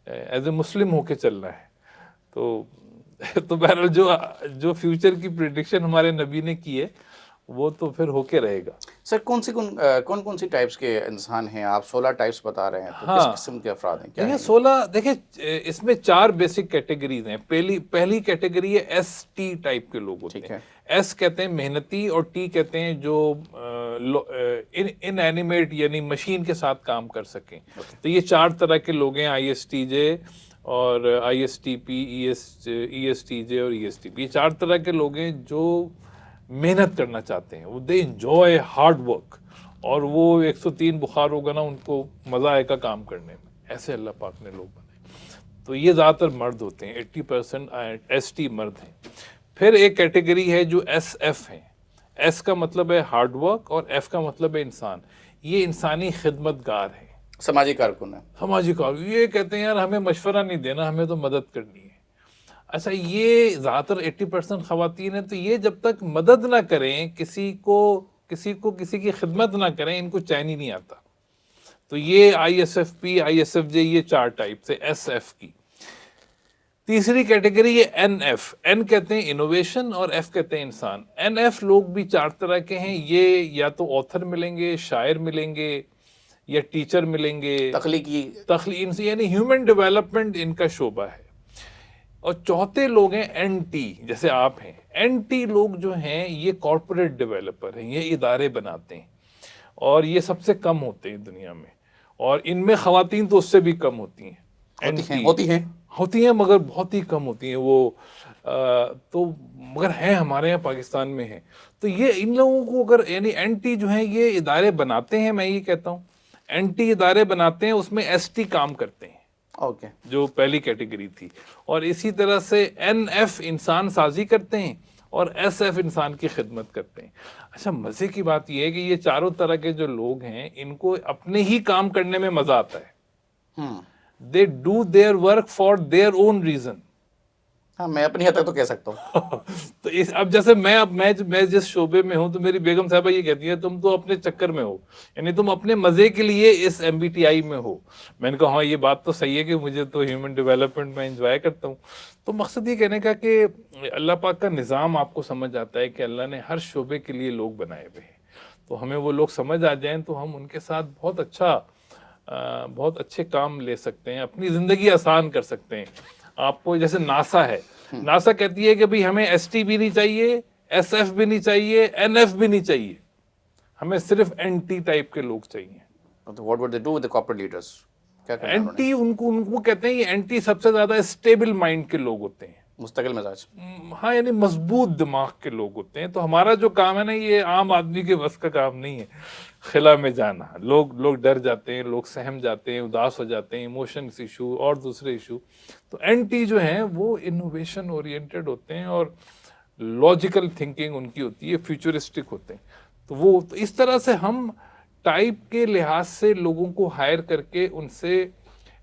ایز اے مسلم ہو کے چلنا ہے. تو بہرحال جو فیوچر کی پریڈکشن ہمارے نبی نے کی ہے وہ تو پھر ہو کے رہے گا. سر کون سی ٹائپس کے انسان ہیں آپ؟ 16 ٹائپس بتا رہے ہیں, تو کس ہاں قسم کے افراد ہیں, کیا دیکھیں ہیں؟ 16 دیکھیں اس میں 4 بیسک کیٹیگریز ہیں. پہلی کیٹیگری ہے ایس ٹی ٹائپ کے لوگ ہوتے ٹھیک ہیں. ہے. ایس کہتے ہیں محنتی, اور ٹی کہتے ہیں جو ان اینیمیٹ یعنی مشین کے ساتھ کام کر سکیں. تو یہ 4 طرح کے لوگ ہیں, آئی ایس ٹی جے اور I S T P, E S T J اور ای ایس ٹی پی. یہ 4 طرح کے لوگ ہیں جو محنت کرنا چاہتے ہیں, وہ دے انجوائے ہارڈ ورک, اور وہ 103 بخار ہوگا نا ان کو مزہ آئے گا کام کرنے میں. ایسے اللہ پاک نے لوگ بنائے. تو یہ زیادہ تر مرد ہوتے ہیں, 80% ایس ٹی مرد ہیں. پھر ایک کیٹیگری ہے جو ایس ایف ہیں. ایس کا مطلب ہے ہارڈ ورک اور ایف کا مطلب ہے انسان. یہ انسانی خدمت گار ہیں, سماجی کارکن ہیں. سماجی کار. یہ کہتے ہیں یار ہمیں مشورہ نہیں دینا, ہمیں تو مدد کرنی ہے. اچھا یہ زیادہ تر 80% خواتین ہیں, تو یہ جب تک مدد نہ کریں, کسی کی خدمت نہ کریں, ان کو چین ہی نہیں آتا. تو یہ I S F P, I S F J, یہ 4 ٹائپ سے ایس ایف کی. تیسری کیٹیگری ہے این ایف. این کہتے ہیں انوویشن اور ایف کہتے ہیں انسان. این ایف لوگ بھی 4 طرح کے ہیں. یہ یا تو آتھر ملیں گے, شاعر ملیں گے, یا ٹیچر ملیں گے, تخلیق یعنی ہیومن ڈیولپمنٹ ان کا شعبہ ہے. اور چوتھے لوگ ہیں این ٹی, جیسے آپ ہیں. این ٹی لوگ جو ہیں یہ کارپوریٹ ڈیولپر ہیں, یہ ادارے بناتے ہیں, اور یہ سب سے کم ہوتے ہیں دنیا میں, اور ان میں خواتین تو اس سے بھی کم ہوتی ہیں. ہوتی ہیں مگر بہت ہی کم ہوتی ہیں وہ, تو مگر ہیں ہمارے یہاں پاکستان میں ہیں. تو یہ ان لوگوں کو اگر یعنی این ٹی جو ہیں یہ ادارے بناتے ہیں, میں یہ کہتا ہوں این ٹی ادارے بناتے ہیں, اس میں ایس ٹی کام کرتے ہیں, اوکے, جو پہلی کیٹیگری تھی. اور اسی طرح سے این ایف انسان سازی کرتے ہیں, اور ایس ایف انسان کی خدمت کرتے ہیں. اچھا مزے کی بات یہ ہے کہ یہ 4 طرح کے جو لوگ ہیں ان کو اپنے ہی کام کرنے میں مزہ آتا ہے. They do their work for their own reason. ہاں میں اپنی حد تک تو کہہ سکتا ہوں. تو اب جیسے میں جس شعبے میں ہوں, تو میری بیگم صاحبہ یہ کہتی ہے تم تو اپنے چکر میں ہو, یعنی تم اپنے مزے کے لیے اس ایم بی ٹی آئی میں ہو. میں نے کہا ہاں یہ بات تو صحیح ہے کہ مجھے تو ہیومن ڈیولپمنٹ میں انجوائے کرتا ہوں. تو مقصد یہ کہنے کا کہ اللہ پاک کا نظام آپ کو سمجھ آتا ہے کہ اللہ نے ہر شعبے کے لیے لوگ بنائے ہوئے ہیں. تو ہمیں وہ لوگ سمجھ آ جائیں تو ہم ان کے ساتھ بہت اچھے کام لے سکتے ہیں, اپنی زندگی آسان کر سکتے ہیں. آپ کو جیسے ناسا ہے, ناسا کہتی ہے کہ بھئی ہمیں ایس ٹی بھی نہیں چاہیے, ایس ایف بھی نہیں چاہیے, این ایف بھی نہیں چاہیے, ہمیں صرف این ٹی ٹائپ کے لوگ چاہیے. What would they do with the corporate leaders? کیا کرنا این انہوں نے؟ ٹی ان کو کہتے ہیں یہ این ٹی سب سے زیادہ اسٹیبل مائنڈ کے لوگ ہوتے ہیں, مستقل مزاج. ہاں یعنی مضبوط دماغ کے لوگ ہوتے ہیں. تو ہمارا جو کام ہے نا یہ عام آدمی کے بس کا کام نہیں ہے, خلا میں جانا. لوگ ڈر جاتے ہیں, لوگ سہم جاتے ہیں, اداس ہو جاتے ہیں, ایموشنس ایشو اور دوسرے ایشو. تو این ٹی جو ہیں وہ انوویشن اورینٹڈ ہوتے ہیں, اور لاجیکل تھنکنگ ان کی ہوتی ہے, فیوچرسٹک ہوتے ہیں. تو اس طرح سے ہم ٹائپ کے لحاظ سے لوگوں کو ہائر کر کے ان سے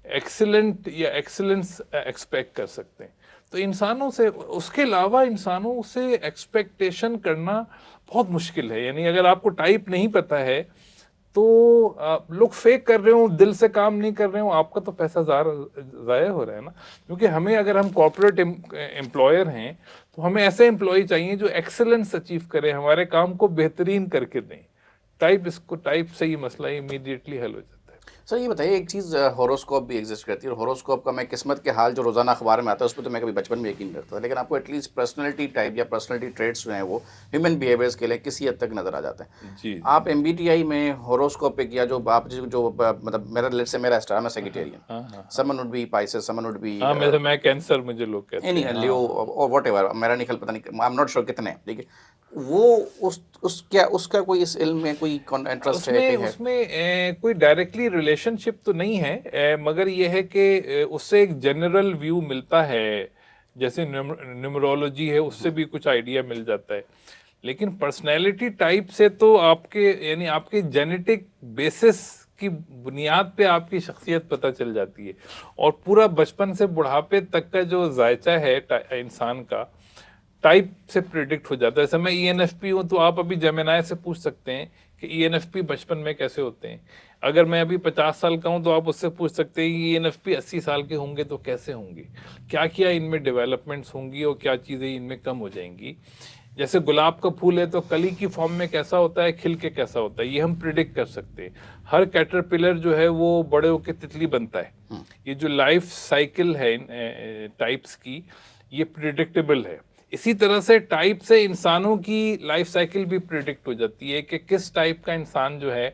ایکسلنٹ یا ایکسلنس ایکسپیکٹ کر سکتے ہیں. تو انسانوں سے, اس کے علاوہ انسانوں سے ایکسپیکٹیشن کرنا بہت مشکل ہے. یعنی اگر آپ کو ٹائپ نہیں پتہ ہے تو لوگ فیک کر رہے ہوں, دل سے کام نہیں کر رہے ہوں, آپ کا تو پیسہ ضائع ہو رہا ہے نا. کیونکہ ہمیں اگر ہم کارپوریٹ امپلائر ہیں تو ہمیں ایسے امپلائی چاہیے جو ایکسلنس اچیو کرے, ہمارے کام کو بہترین کر کے دیں. ٹائپ سے یہ مسئلہ امیڈیٹلی حل ہو جاتا ہے. سر یہ بتائیے ایک چیز ہوروسکوپ بھی ایگزسٹ کرتی ہے، اور ہوروسکوپ کا میں قسمت کے حال جو روزانہ اخبار میں آتا ہے اس پہ تو میں کبھی بچپن میں یقین کرتا تھا، لیکن آپ کو ایٹ لیسٹ پرسنالٹی ٹائپ یا پرسنالٹی ٹریٹس جو ہیں وہ ہیومن بیہیویئرس کے لیے کسی حد تک نظر آ جاتے ہیں. جی آپ ایم بی ٹی آئی میں ہوروسکوپ پہ کیا جو آپ جو مطلب میرا لیٹ سے میرا اسٹار میں سیگیٹیرین، ہاں ہاں سمن وڈ بی پائسس، سمن وڈ بی ہاں میں کینسر مجھے لوگ کہتے اینی ہیں. لیو اور واٹ ایور، میرا نہیں خیال، پتہ نہیں، آئی ایم ناٹ شیور کتنے، ٹھیک ہے. وہ اس کا کوئی اس علم میں کوئی انٹرسٹ ہے کہ ہے؟ اس میں کوئی ڈائریکٹلی ریلیشن شپ تو نہیں ہے، مگر یہ ہے کہ اس سے ایک جنرل ویو ملتا ہے، جیسے نیومرولوجی ہے اس سے بھی کچھ آئیڈیا مل جاتا ہے. لیکن پرسنالٹی ٹائپ سے تو آپ کے یعنی آپ کے جینیٹک بیسس کی بنیاد پہ آپ کی شخصیت پتہ چل جاتی ہے، اور پورا بچپن سے بڑھاپے تک کا جو ذائچہ ہے انسان کا ٹائپ سے پریڈکٹ ہو جاتا ہے. جیسے میں ای این ایف پی ہوں تو آپ ابھی جیمنائی سے پوچھ سکتے ہیں کہ ای این ایف پی بچپن میں کیسے ہوتے ہیں. اگر میں ابھی 50 سال کا ہوں تو آپ اس سے پوچھ سکتے ہیں کہ ای این ایف پی 80 سال کے ہوں گے تو کیسے ہوں گے، کیا کیا ان میں ڈیولپمنٹس ہوں گی اور کیا چیزیں ان میں کم ہو جائیں گی. جیسے گلاب کا پھول ہے تو کلی کی فارم میں کیسا ہوتا ہے، کھل کے کیسا ہوتا ہے، یہ ہم پریڈکٹ کر سکتے ہیں. ہر کیٹرپلر جو ہے وہ بڑے ہو کے تتلی بنتا ہے. یہ جو لائف سائیکل ہے ٹائپس کی، یہ پریڈکٹیبل ہے. اسی طرح سے ٹائپ سے انسانوں کی لائف سائیکل بھی پریڈکٹ ہو جاتی ہے کہ کس ٹائپ کا انسان جو ہے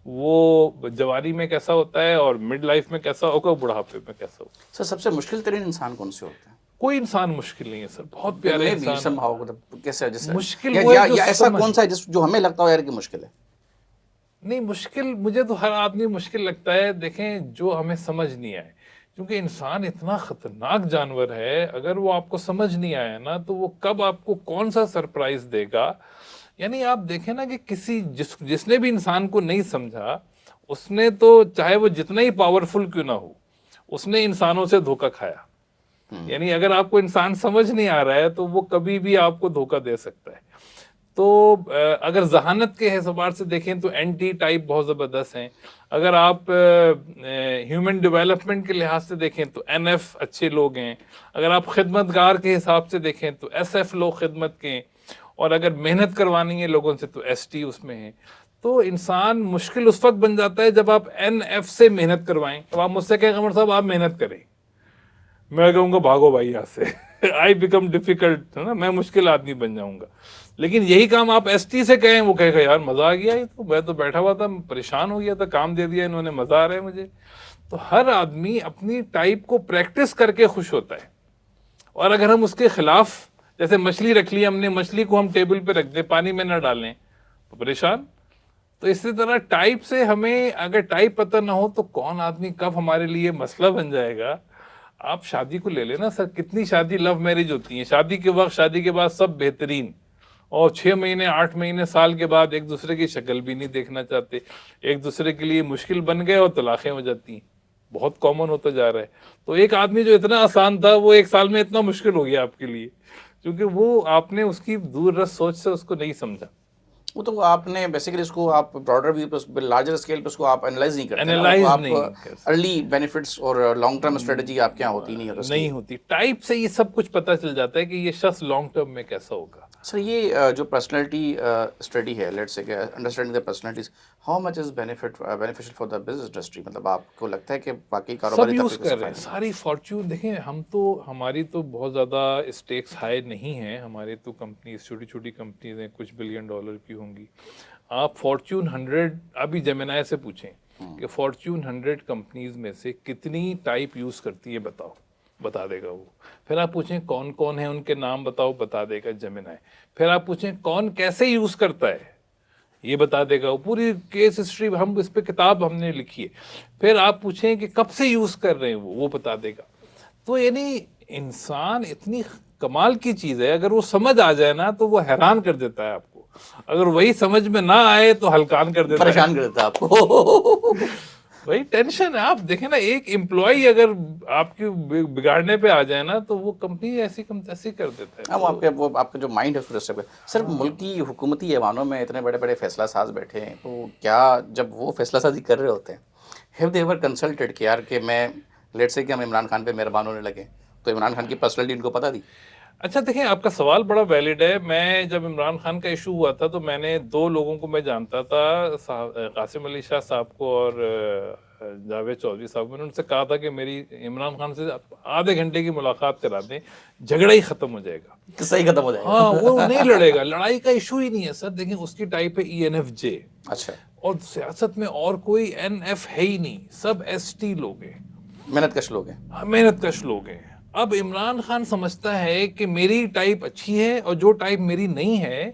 وہ جوانی میں کیسا ہوتا ہے اور مڈ لائف میں کیسا ہوگا، بڑھاپے میں کیسا ہوگا. سر سب سے مشکل ترین انسان کون سے ہوتے ہیں؟ کوئی انسان مشکل نہیں ہے سر، بہت پیارے انسان. کیسے جیسے مشکل وہ ہے جو یا ایسا سمجھ، کون سا ہے جو ہمیں لگتا ہو یار کہ مشکل ہے؟ نہیں مشکل مجھے تو ہر آدمی مشکل لگتا ہے. دیکھیں جو ہمیں سمجھ نہیں آئے، کیونکہ انسان اتنا خطرناک جانور ہے، اگر وہ آپ کو سمجھ نہیں آیا نا تو وہ کب آپ کو کون سا سرپرائز دے گا. یعنی آپ دیکھیں نا کہ جس نے بھی انسان کو نہیں سمجھا، اس نے تو چاہے وہ جتنا ہی پاورفل کیوں نہ ہو، اس نے انسانوں سے دھوکہ کھایا. یعنی اگر آپ کو انسان سمجھ نہیں آ رہا ہے تو وہ کبھی بھی آپ کو دھوکہ دے سکتا ہے. تو اگر ذہانت کے اعتبار سے دیکھیں تو این ٹی ٹائپ بہت زبردست ہیں. اگر آپ ہیومن ڈیولپمنٹ کے لحاظ سے دیکھیں تو این ایف اچھے لوگ ہیں. اگر آپ خدمت گار کے حساب سے دیکھیں تو ایس ایف لوگ خدمت کے ہیں. اور اگر محنت کروانی ہے لوگوں سے تو ایس ٹی اس میں ہیں. تو انسان مشکل اس وقت بن جاتا ہے جب آپ این ایف سے محنت کروائیں. اب آپ مجھ سے کہیں قمر صاحب آپ محنت کریں، میں کہوں گا بھاگو بھائی یہاں سے آئی بیکم ڈیفیکلٹ، ہے نا، میں مشکل آدمی بن جاؤں گا. لیکن یہی کام آپ ایس ٹی سے کہیں، وہ کہے گا یار مزہ آ گیا، یہ تو میں تو بیٹھا ہوا تھا پریشان ہو گیا تھا، کام دے دیا انہوں نے، مزہ آ رہا ہے مجھے. تو ہر آدمی اپنی ٹائپ کو پریکٹس کر کے خوش ہوتا ہے. اور اگر ہم اس کے خلاف، جیسے مچھلی رکھ لی ہم نے، مچھلی کو ہم ٹیبل پہ رکھ دیں، پانی میں نہ ڈالیں تو پریشان. تو اسی طرح ٹائپ سے ہمیں اگر ٹائپ پتہ نہ ہو تو کون آدمی کب ہمارے لیے مسئلہ بن جائے گا. آپ شادی کو لے لینا سر، کتنی شادی لو میرج ہوتی ہیں، شادی کے وقت شادی کے بعد سب بہترین، اور 6 مہینے 8 مہینے سال کے بعد ایک دوسرے کی شکل بھی نہیں دیکھنا چاہتے، ایک دوسرے کے لیے مشکل بن گئے اور طلاقیں ہو جاتی ہیں. بہت کامن ہوتا جا رہا ہے. تو ایک آدمی جو اتنا آسان تھا وہ 1 سال میں اتنا مشکل ہو گیا آپ کے لیے، کیونکہ وہ آپ نے اس کی دور رس سوچ سے اس کو نہیں سمجھا. وہ تو آپ نے بیسیکلی اس کو آپ براڈر ویو پہ، لارجر اسکیل پہ اس کو آپ انالائز نہیں کرتے، انالائز آپ نہیں کر سکتے، ارلی بینیفٹس اور لانگ ٹرم اسٹریٹجی آپ کے یہاں ہوتی نہیں ہے اس کی. نہیں ہوتی. ٹائپ سے یہ سب کچھ پتہ چل جاتا ہے کہ یہ شخص لانگ ٹرم میں کیسا ہوگا. سر یہ جو پرسنالٹی اسٹڈی ہے، لیٹس سے کہ understanding the personalities, how much is beneficial for the business industry? مطلب آپ کو لگتا ہے کہ واقعی سب کاروباری یوز طبقے کر کو رہے ہیں، فائدہ؟ ساری فارچون. دیکھیں ہماری تو بہت زیادہ اسٹیکس ہائی نہیں ہیں، ہماری تو کمپنیز چھوٹی چھوٹی کمپنیز ہیں، کچھ $1 بلین کی ہوں گی. آپ فارچون 100 ابھی جیمنائی سے پوچھیں کہ فارچون 100 کمپنیز میں سے کتنی ٹائپ یوز کرتی ہے، بتاؤ، بتا دے گا وہ. پھر آپ پوچھیں کون کون ہیں، ان کے نام بتاؤ، بتا دے گا جیمنائی. پھر آپ پوچھیں کون کیسے یوز کرتا ہے، یہ بتا دے گا وہ. پوری کیس ہسٹری ہم اس پہ کتاب ہم نے لکھی ہے. پھر آپ پوچھیں کہ کب سے یوز کر رہے ہیں وہ بتا دے گا. تو یعنی انسان اتنی کمال کی چیز ہے، اگر وہ سمجھ آ جائے نا تو وہ حیران کر دیتا ہے آپ کو، اگر وہی سمجھ میں نہ آئے تو ہلکان کر دیتا ہے، پریشان کر دیتا ہے آپ کو. وہی ٹینشن ہے. آپ دیکھیں نا، ایک امپلائی اگر آپ کی بگاڑنے پہ آ جائے نا تو وہ کمپنی ایسی کر دیتا ہے. وہ آپ کا جو مائنڈ ہے اس کو ڈسٹرب ہے. سر ملکی حکومتی ایوانوں میں اتنے بڑے بڑے فیصلہ ساز بیٹھے ہیں، تو کیا جب وہ فیصلہ سازی کر رہے ہوتے ہیں، ہیو دے ایور کنسلٹڈ کہ یار کہ میں لیٹ سے کہ ہم عمران خان پہ مہربان ہونے لگے، تو عمران خان کی پرسنالٹی ان کو پتہ دی؟ اچھا دیکھیں، آپ کا سوال بڑا ویلڈ ہے. میں جب عمران خان کا ایشو ہوا تھا تو میں نے 2 لوگوں کو میں جانتا تھا، قاسم علی شاہ صاحب کو اور جاوید چودھری صاحب, میں نے ان سے کہا تھا کہ میری عمران خان سے آدھے گھنٹے کی ملاقات کرا دیں, جھگڑا ہی ختم ہو جائے گا, صحیح ختم ہو جائے گا. ہاں وہ نہیں لڑے گا, لڑائی کا ایشو ہی نہیں ہے سر. دیکھیں اس کی ٹائپ ہے ENFJ, اچھا, اور سیاست میں اور کوئی NF ہے ہی نہیں, سب ST لوگ ہیں, محنت کش لوگ ہیں. محنت کش لوگ ہیں. اب عمران خان سمجھتا ہے کہ میری ٹائپ اچھی ہے اور جو ٹائپ میری نہیں ہے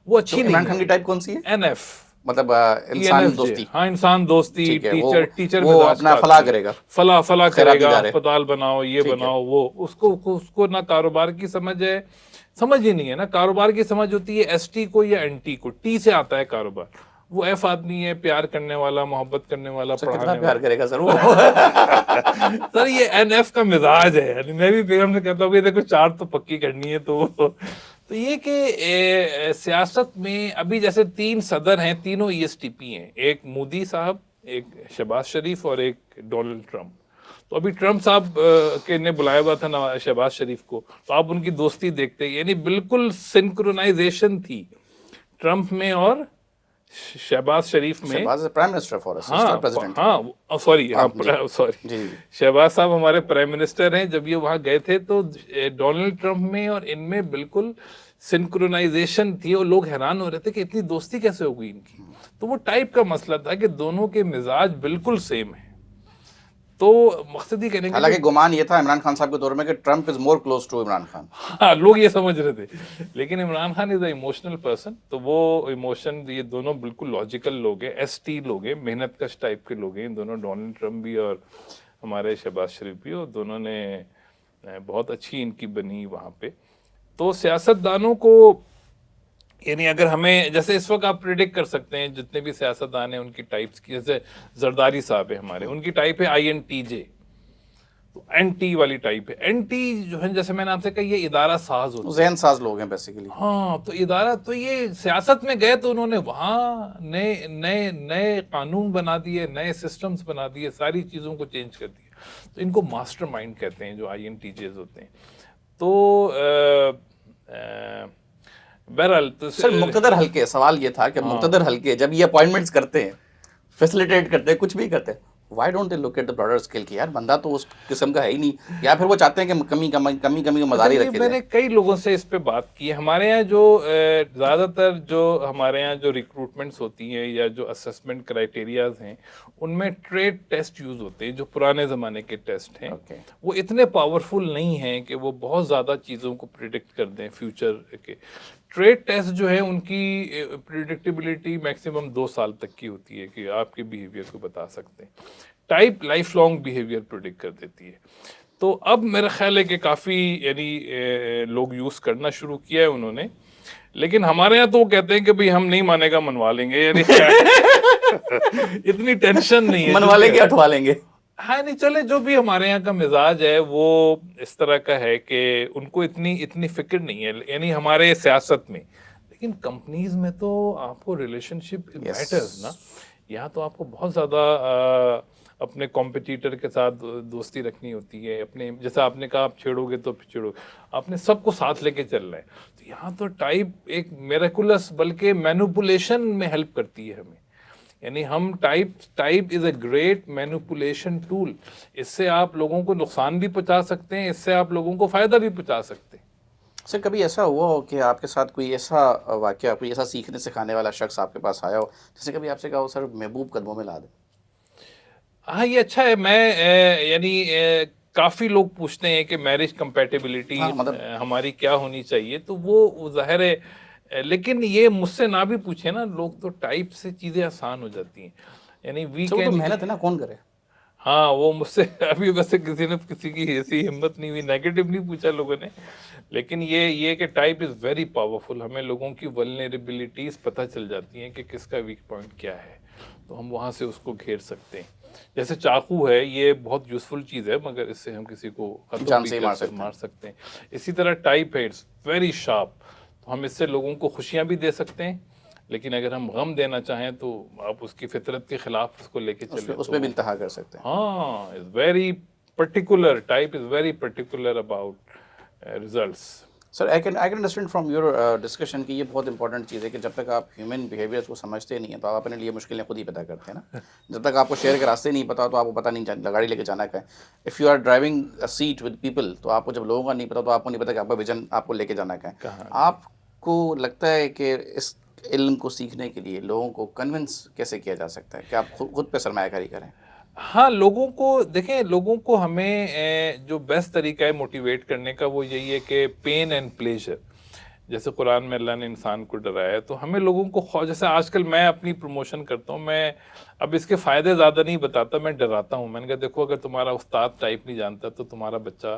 وہ تو اچھی نہیں عمران خان ہے. کی ٹائپ کون سی ہے؟ NF, مطلب انسان ENFJ, دوستی. ہاں انسان دوستی, ٹھیک ہے, ٹیچر وہ مزاج اپنا کا فلاح آدمی ہے. کرے گا, فلاح کرے خیراتی گا, ادارے. اسپتال بناؤ, یہ ٹھیک ہے. بناؤ, وہ اس کو نہ کاروبار کی سمجھ ہے, سمجھ ہی نہیں ہے نا. کاروبار کی سمجھ ہوتی ہے ST کو یا NT کو. T سے آتا ہے کاروبار. وہ F آدمی ہے, پیار کرنے والا, محبت کرنے والا, کتنا پڑھانے پیار والا. کرے گا سر وہ. سر یہ NF کا مزاج ہے. یعنی میں بھی بیگم سے کہتا ہوں کہ دیکھو 4 تو پکی کرنی ہے. تو یہ کہ سیاست میں ابھی جیسے 3 صدر ہیں, تینوں ESTP ہیں, ایک مودی صاحب, ایک شہباز شریف اور ایک ڈونلڈ ٹرمپ. تو ابھی ٹرمپ صاحب کے نے بلایا ہوا تھا شہباز شریف کو, تو آپ ان کی دوستی دیکھتے, یعنی بالکل سنکرونائزیشن تھی ٹرمپ میں اور شہباز شریف میں. شہباز پرائم منسٹر فار اس, ہاں پریزیڈنٹ. ہاں سوری, ہاں جی سوری, جی جی. شہباز صاحب ہمارے پرائم منسٹر ہیں. جب یہ وہاں گئے تھے تو ڈونلڈ ٹرمپ میں اور ان میں بالکل سنکرونائزیشن تھی, اور لوگ حیران ہو رہے تھے کہ اتنی دوستی کیسے ہو گئی ان کی. تو وہ ٹائپ کا مسئلہ تھا کہ دونوں کے مزاج بالکل سیم ہیں. تو مقصد یہ کہنے حالانکہ کہ گمان یہ تھا عمران خان صاحب کے دور میں کہ Trump is more close to Imran Khan. ہاں لوگ یہ سمجھ رہے تھے, لیکن Imran Khan is a emotional person. تو وہ ایموشن, یہ دونوں بالکل لاجیکل لوگ ہیں, ST لوگ ہیں, محنت کش ٹائپ کے لوگ ہیں دونوں, ڈونلڈ ٹرمپ بھی اور ہمارے شہباز شریف بھی. اور دونوں نے بہت اچھی ان کی بنی وہاں پہ. تو سیاست دانوں کو, یعنی اگر ہمیں جیسے اس وقت آپ پریڈکٹ کر سکتے ہیں جتنے بھی سیاست دان ہیں ان کی ٹائپس کی, جیسے زرداری صاحب ہیں ہمارے, ان کی ٹائپ ہے INTJ, تو NT والی ٹائپ ہے. NT جو ہے جیسے میں نے آپ سے کہا یہ ادارہ ساز ہوتے ہیں, ذہن ساز لوگ ہیں بیسیکلی. ہاں. تو ادارہ, تو یہ سیاست میں گئے تو انہوں نے وہاں نئے قانون بنا دیے, نئے سسٹمز بنا دیے, ساری چیزوں کو چینج کر دیا. تو ان کو ماسٹر مائنڈ کہتے ہیں جو INTJs ہوتے ہیں. تو بہرحال تو سر مقتدر حلقے, سوال یہ تھا کہ مقتدر حلقے جب یہ اپوائنٹمنٹس کرتے ہیں, فیسلیٹیٹ کرتے ہیں, کچھ بھی کرتے ہیں, why don't they look at the broader scale کہ یار بندہ تو اس قسم کا ہے ہی نہیں, یا پھر وہ چاہتے ہیں کہ کمی کو مزاری رکھے میں جائے. نے کئی لوگوں سے اس پہ بات کی ہے. ہمارے یہاں جو زیادہ تر جو ہمارے یہاں جو ریکروٹمنٹس ہوتی ہیں یا جو اسسمنٹ کرائٹیریاز ہیں, ان میں ٹریڈ ٹیسٹ یوز ہوتے ہیں جو پرانے زمانے کے ٹیسٹ ہیں. Okay. وہ اتنے پاورفل نہیں ہیں کہ وہ بہت زیادہ چیزوں کو پریڈکٹ کر دیں فیوچر کے. ٹریڈ ٹیسٹ جو ہے ان کی پریڈکٹیبلٹی میکسیمم 2 سال تک کی ہوتی ہے کہ آپ کے بیہیویئر کو بتا سکتے ہیں. Type life long behaviour predict کر دیتی ہے. تو اب میرا خیال ہے کہ کافی یعنی لوگ یوز کرنا شروع کیا ہے انہوں نے, لیکن ہمارے یہاں تو وہ کہتے ہیں کہ بھئی ہم نہیں مانے گا منوا لیں گے, یعنی اتنی ٹینشن نہیں ہے, منوا لیں گے, اٹھوا لیں گے. ہاں نہیں چلے, جو بھی ہمارے یہاں کا مزاج ہے وہ اس طرح کا ہے کہ ان کو اتنی فکر نہیں ہے, یعنی ہمارے سیاست میں. لیکن کمپنیز میں تو آپ کو ریلیشن شپ میٹرز نا. یہاں تو آپ کو بہت زیادہ اپنے کمپٹیٹر کے ساتھ دوستی رکھنی ہوتی ہے. اپنے جیسا آپ نے کہا آپ چھیڑو گے تو چھیڑو, آپ نے سب کو ساتھ لے کے چلنا ہے. تو یہاں تو ٹائپ ایک میریکولس بلکہ مینوپولیشن میں ہیلپ کرتی ہے ہمیں. یعنی ہم type is a great manipulation tool. اس سے آپ لوگوں کو نقصان بھی پہنچا سکتے ہیں, اس سے آپ لوگوں کو فائدہ بھی پہنچا سکتے ہیں. سر کبھی ایسا ہوا ہو کہ آپ کے ساتھ کوئی ایسا واقعہ, کوئی ایسا سیکھنے سکھانے والا شخص آپ کے پاس آیا ہو جس نے کبھی آپ سے کہا ہو سر محبوب قدموں میں لا دیں؟ ہاں یہ اچھا ہے. میں یعنی کافی لوگ پوچھتے ہیں کہ میرج کمپیٹیبلٹی ہماری کیا ہونی چاہیے, تو وہ ظاہر ہے, لیکن یہ مجھ سے نہ بھی پوچھے نا لوگ, تو ٹائپ سے چیزیں آسان ہو جاتی ہیں. یعنی وہ تو محنت ہے نا, کون کرے. ہاں وہ مجھ سے ابھی ویسے کسی کی ایسی ہمت نہیں ہوئی, نیگیٹو نہیں پوچھا لوگوں نے, لیکن یہ کہ ٹائپ از ویری پاورفل. ہمیں لوگوں کی ولنریبلٹیز پتہ چل جاتی ہیں کہ کس کا ویک پوائنٹ کیا ہے, تو ہم وہاں سے اس کو گھیر سکتے ہیں. جیسے چاقو ہے, یہ بہت یوزفل چیز ہے, مگر اس سے ہم کسی کو جان سے مار سکتے ہیں. اسی طرح ٹائپ ہے, اٹس ویری شارپ, تو ہم اس سے لوگوں کو خوشیاں بھی دے سکتے ہیں. لیکن اگر ہم غم دینا چاہیں تو آپ اس کی فطرت کے خلاف اس کو لے کے چلے, اس میں بھی انتہا کر سکتے ہیں. ہاں is very particular, type is very particular about results. Sir I can understand from your discussion کہ یہ بہت امپورٹنٹ چیز ہے کہ جب تک آپ ہیومن بیہیویئرس کو سمجھتے نہیں ہیں تو آپ اپنے لیے مشکلیں خود ہی پیدا کرتے ہیں نا. جب تک آپ کو شہر کے راستے نہیں پتا تو آپ کو پتہ نہیں گاڑی لے کے جانا ہے. If you are driving seat with people تو آپ کو جب لوگوں کا نہیں پتا تو آپ کو نہیں پتا کہ آپ کا ویژن آپ کو لے کے جانا ہے. آپ کو لگتا ہے کہ اس علم کو سیکھنے کے لیے لوگوں کو کنونس کیسے کیا جا سکتا ہے کہ آپ خود پہ سرمایہ کاری کریں؟ ہاں، لوگوں کو دیکھیں، لوگوں کو ہمیں جو بیسٹ طریقہ ہے موٹیویٹ کرنے کا وہ یہی ہے کہ پین اینڈ پلیزر. جیسے قرآن میں اللہ نے انسان کو ڈرایا ہے، تو ہمیں لوگوں کو جیسے آج کل میں اپنی پروموشن کرتا ہوں، میں اب اس کے فائدے زیادہ نہیں بتاتا، میں ڈراتا ہوں. میں نے کہا دیکھو، اگر تمہارا استاد ٹائپ نہیں جانتا تو تمہارا بچہ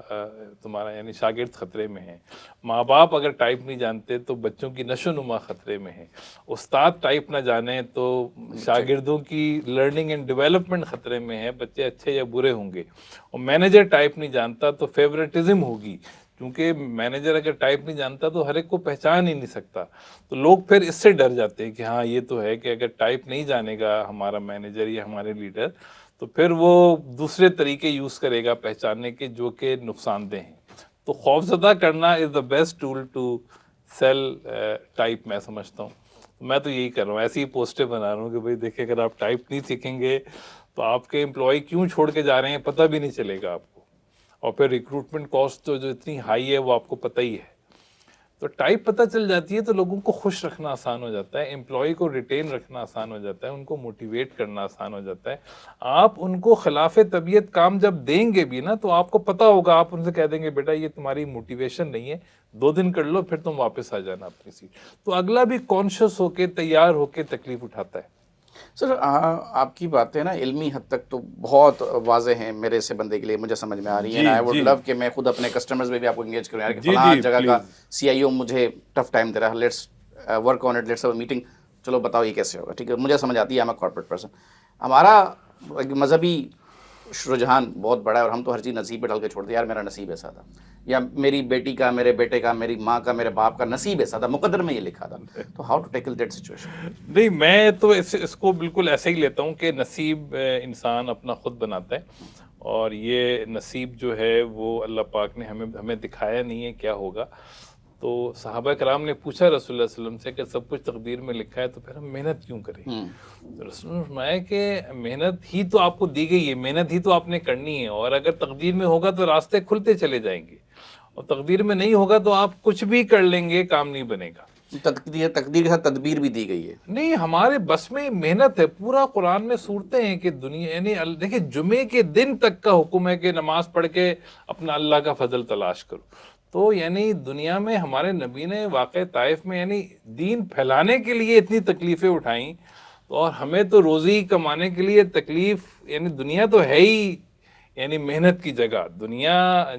تمہارا یعنی شاگرد خطرے میں ہے. ماں باپ اگر ٹائپ نہیں جانتے تو بچوں کی نشو نما خطرے میں ہے. استاد ٹائپ نہ جانے تو شاگردوں کی لرننگ اینڈ ڈیولپمنٹ خطرے میں ہے، بچے اچھے یا برے ہوں گے. اور مینیجر ٹائپ نہیں جانتا تو فیوریٹزم ہوگی، کیونکہ مینیجر اگر ٹائپ نہیں جانتا تو ہر ایک کو پہچان ہی نہیں سکتا. تو لوگ پھر اس سے ڈر جاتے ہیں کہ ہاں یہ تو ہے کہ اگر ٹائپ نہیں جانے گا ہمارا مینیجر یا ہمارے لیڈر تو پھر وہ دوسرے طریقے یوز کرے گا پہچاننے کے جو کہ نقصان دہ ہیں. تو خوفزدہ کرنا is the best tool to sell type, میں سمجھتا ہوں. میں تو یہی کر رہا ہوں، ایسی ہی پوسٹیں بنا رہا ہوں کہ بھائی دیکھیں، اگر آپ ٹائپ نہیں سیکھیں گے تو آپ کے امپلائی کیوں چھوڑ کے جا رہے ہیں پتہ بھی نہیں چلے گا آپ کو. اور پھر ریکروٹمنٹ کاسٹ تو جو اتنی ہائی ہے وہ آپ کو پتہ ہی ہے. تو ٹائپ پتہ چل جاتی ہے تو لوگوں کو خوش رکھنا آسان ہو جاتا ہے، امپلائی کو ریٹین رکھنا آسان ہو جاتا ہے، ان کو موٹیویٹ کرنا آسان ہو جاتا ہے. آپ ان کو خلاف طبیعت کام جب دیں گے بھی نا تو آپ کو پتہ ہوگا، آپ ان سے کہہ دیں گے بیٹا یہ تمہاری موٹیویشن نہیں ہے، 2 دن کر لو پھر تم واپس آ جانا اپنی سیٹ. تو اگلا بھی کانشیس ہو کے تیار ہو کے تکلیف اٹھاتا ہے. سر آپ کی باتیں نا علمی حد تک تو بہت واضح ہیں میرے سے بندے کے لیے، مجھے سمجھ میں آ رہی ہیں. جی آئی ووڈ جی لو کہ میں خود اپنے کسٹمرز میں بھی آپ کو انگیج کروں یار کہ جی فلاں جی جگہ کا پلیز. سی آئی او مجھے ٹف ٹائم دے رہا ہے، let's work on it, let's have a meeting. چلو بتاؤ یہ کیسے ہوگا. ٹھیک ہے، مجھے سمجھ آتی ہے، ایم اے کارپوریٹ پرسن. ہمارا مذہبی رجحان بہت بڑا ہے اور ہم تو ہر چیز نصیب پہ ڈال کے چھوڑ دیں، یار میرا نصیب ایسا تھا، یا میری بیٹی کا، میرے بیٹے کا، میری ماں کا، میرے باپ کا نصیب ایسا تھا، مقدر میں یہ لکھا تھا. تو how to tackle that situation? نہیں، میں تو اس کو بالکل ایسے ہی لیتا ہوں کہ نصیب انسان اپنا خود بناتا ہے، اور یہ نصیب جو ہے وہ اللہ پاک نے ہمیں دکھایا نہیں ہے کیا ہوگا. تو صحابہ کرام نے پوچھا رسول اللہ صلی اللہ علیہ وسلم سے کہ سب کچھ تقدیر میں لکھا ہے تو پھر ہم محنت کیوں کریں؟ تو رسول نے فرمایا کہ محنت ہی تو آپ کو دی گئی ہے، محنت ہی تو آپ نے کرنی ہے، اور اگر تقدیر میں ہوگا تو راستے کھلتے چلے جائیں گے، اور تقدیر میں نہیں ہوگا تو آپ کچھ بھی کر لیں گے کام نہیں بنے گا. تقدیر کے ساتھ تدبیر بھی دی گئی ہے. نہیں، ہمارے بس میں محنت ہے. پورا قرآن میں صورتیں ہیں کہ دنیا یعنی دیکھیں جمعے کے دن تک کا حکم ہے کہ نماز پڑھ کے اپنا اللہ کا فضل تلاش کرو. تو یعنی دنیا میں ہمارے نبی نے واقع طائف میں یعنی دین پھیلانے کے لیے اتنی تکلیفیں اٹھائیں، اور ہمیں تو روزی کمانے کے لیے تکلیف، یعنی دنیا تو ہے ہی یعنی محنت کی جگہ. دنیا